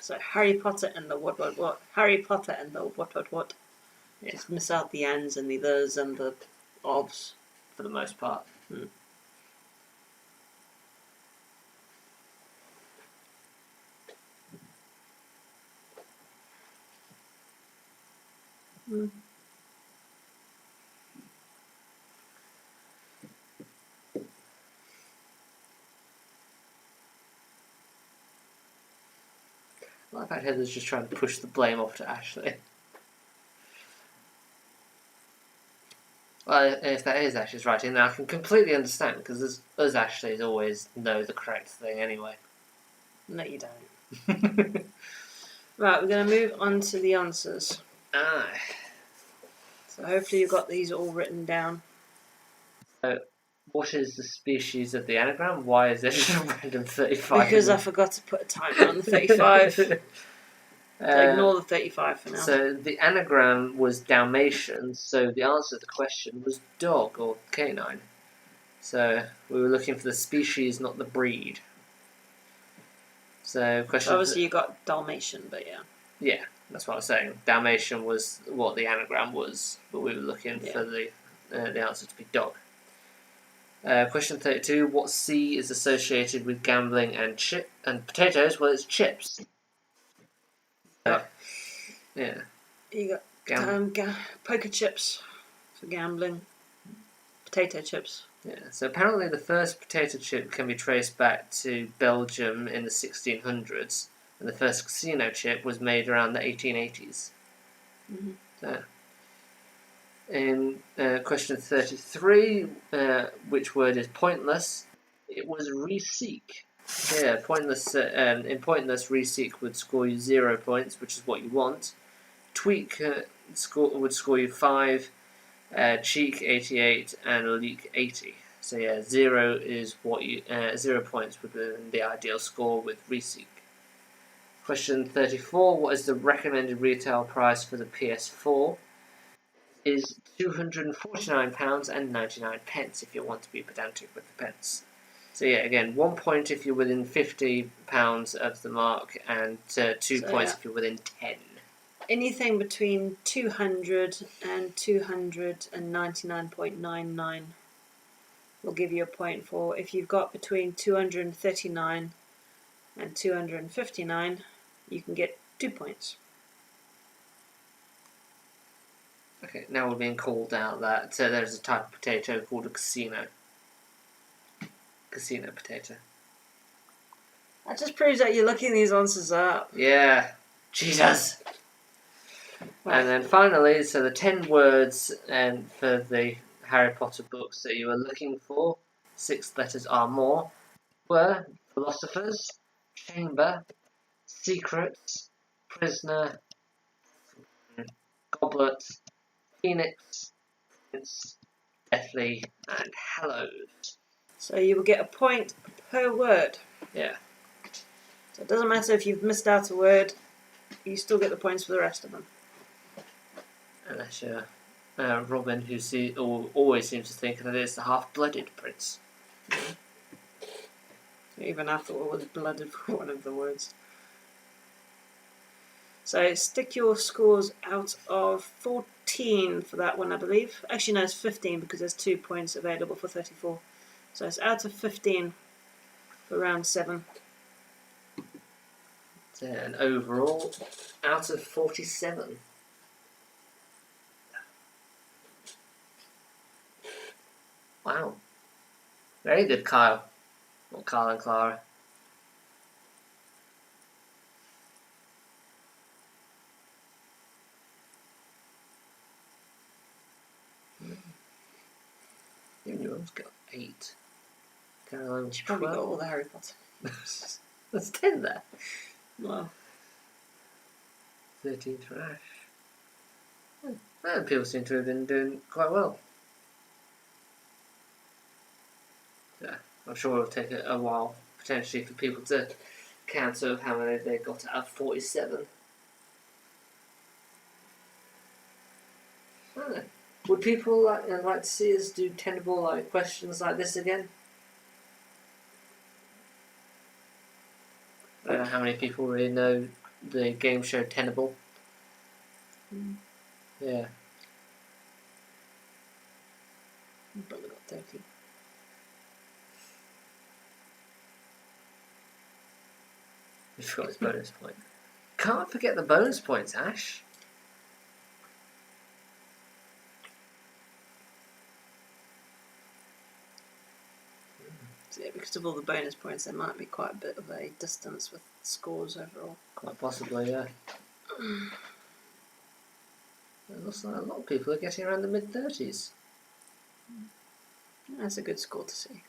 So Harry Potter and the what. Harry Potter and the what. Yeah. Just miss out the ands and the thers and the ofs. For the most part. I like how Heather's just trying to push the blame off to Ashley. Well, if that is Ashley's writing, then I can completely understand, because us Ashleys always know the correct thing anyway. No, you don't. Right, we're going to move on to the answers. Aye. So hopefully you've got these all written down. So, what is the species of the anagram? Why is there just a random 35? Because I forgot to put a timer on the 35. So ignore the 35 for now. So the anagram was Dalmatian, so the answer to the question was dog or canine. So we were looking for the species, not the breed. So question. Obviously you got Dalmatian, but yeah. Yeah, that's what I was saying. Dalmatian was what the anagram was, but we were looking for the answer to be dog. Question 32. What C is associated with gambling and potatoes? Well, it's chips. Yeah. You got poker chips for gambling. Potato chips. Yeah. So apparently the first potato chip can be traced back to Belgium in the 1600s, and the first casino chip was made around the 1880s. Mm-hmm. So, in question 33, which word is pointless? It was reseek. Yeah, pointless. In pointless, reseek would score you 0 points, which is what you want. Tweak would score you 5. Cheek 88 and leak 80. So yeah, 0 is what you 0 points would be the ideal score with reseek. Question 34. What is the recommended retail price for the PS4? Is £249.99 if you want to be pedantic with the pence. So yeah, again, 1 point if you're within £50 of the mark, and 2 points if you're within 10. Anything between 200 and 299.99 will give you a point for. If you've got between 239 and 259, you can get 2 points. Okay, now we're being called out that there's a type of potato called a casino. Casino potato. That just proves that you're looking these answers up. Yeah. Jesus! Right. And then finally, so the 10 words for the Harry Potter books that you were looking for, 6 letters or more, were philosophers, chamber, secrets, prisoner, goblet, phoenix, prince, deathly, and hallowed. So you will get a point per word. Yeah. So it doesn't matter if you've missed out a word, you still get the points for the rest of them. Unless you're Robin, who always seems to think that it's the half-blooded prince. Even I thought it was blooded for one of the words. So stick your scores out of 14 for that one, I believe. Actually, no, it's 15 because there's 2 points available for 34. So it's out of 15 for round 7. And overall, out of 47. Wow. Very good, Kyle. Or Kyle and Clara. Even your mum's got 8. Caroline, She probably got all the Harry Potter. That's 10 there. Well, 13 for Ash. And people seem to have been doing quite well. Yeah, I'm sure it'll take a while, potentially, for people to count of how many they got out of 47. I don't know. Would people like to see us do tenable questions like this again? I don't know how many people really know the game show Tenable. Yeah. but we got 30. He forgot his bonus point. Can't forget the bonus points, Ash. So yeah, because of all the bonus points, there might be quite a bit of a distance with scores overall. Quite possibly, yeah. It looks like a lot of people are getting around the mid-30s. That's a good score to see.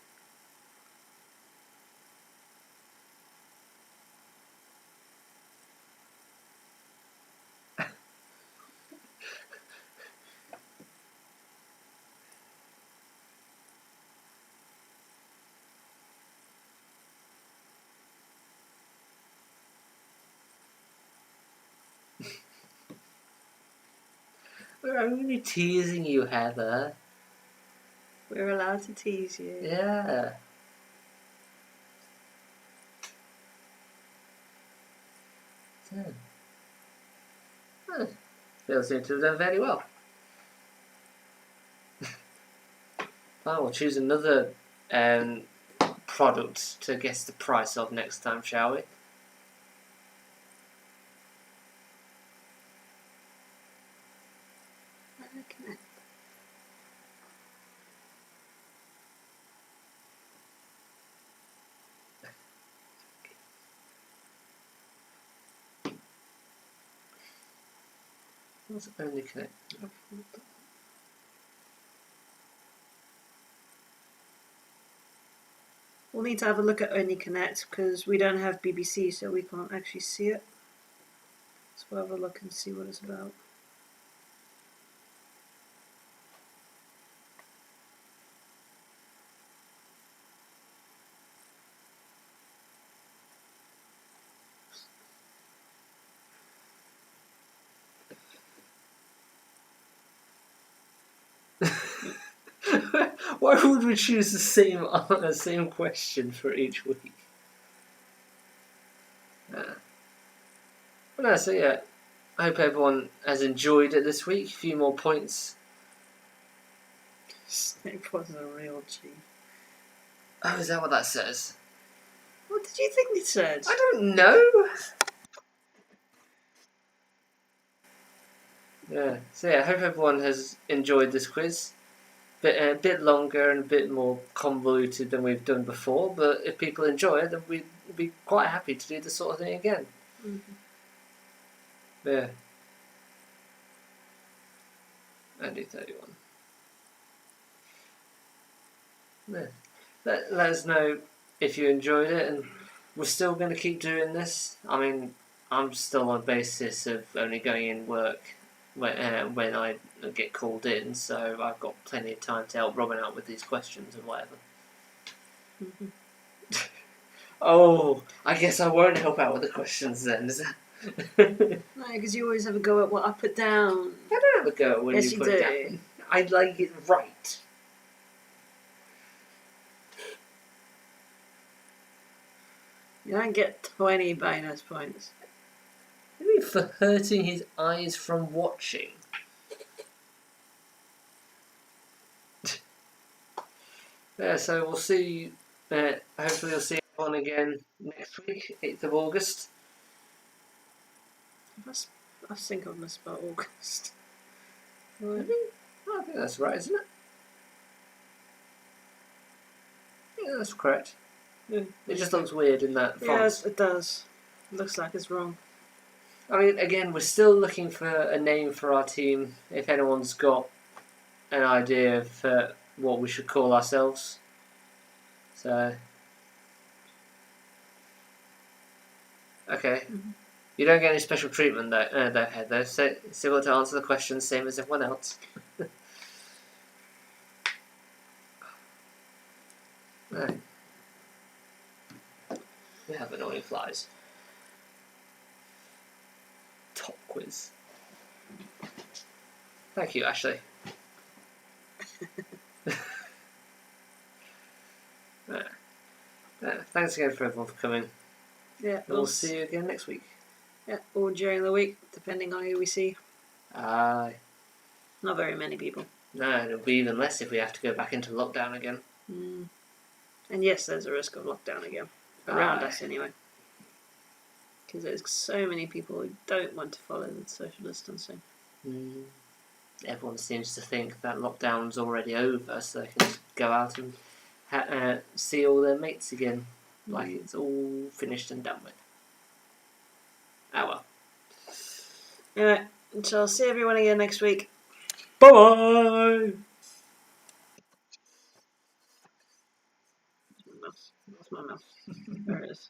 We're only teasing you, Heather. We're allowed to tease you. Yeah. They seem to have done very well. Fine, we'll choose another product to guess the price of next time, shall we? Okay. What's only connect? We'll need to have a look at Only Connect because we don't have BBC, so we can't actually see it. So we'll have a look and see what it's about. Why would we choose the same question for each week? Well, no, so yeah, I hope everyone has enjoyed it this week. A few more points. Snape was a real G. Oh, is that what that says? What did you think it said? I don't know. Yeah, so yeah, I hope everyone has enjoyed this quiz. A bit longer and a bit more convoluted than we've done before, but if people enjoy it, then we'd be quite happy to do this sort of thing again. Mm-hmm. Yeah. Andy 31. Yeah. Let us know if you enjoyed it, and we're still going to keep doing this. I mean, I'm still on the basis of only going in work when I get called in, so I've got plenty of time to help Robin out with these questions and whatever. Mm-hmm. Oh, I guess I won't help out with the questions then, is that? No, because you always have a go at what I put down. I don't have a go when Yes, you you put it do. down. I like it right. You don't get 20 bonus points. What do you mean for hurting his eyes from watching? Yeah, so we'll see. Hopefully, we'll see everyone again next week, 8th of August. I think I've misspelled August. Really? I think that's right, isn't it? Yeah, that's correct. Yeah. It just looks weird in that font. Yes, it does. It looks like it's wrong. I mean, again, we're still looking for a name for our team. If anyone's got an idea for what we should call ourselves. So... Okay. Mm-hmm. You don't get any special treatment though, Head, though. So, still got to answer the questions same as everyone else. No. We have annoying flies. Top quiz. Thank you, Ashley. Thanks again for everyone for coming. Yeah. We'll see you again next week. Yeah, or during the week, depending on who we see. Aye. Not very many people. No, it'll be even less if we have to go back into lockdown again. Mm. And yes, there's a risk of lockdown again. Around us, anyway. Because there's so many people who don't want to follow the social distancing. Mm. Everyone seems to think that lockdown's already over, so they can go out and see all their mates again. Like it's all finished and done with. Oh well. Anyway, so I'll see everyone again next week. Bye bye! That's my mouse. There it is.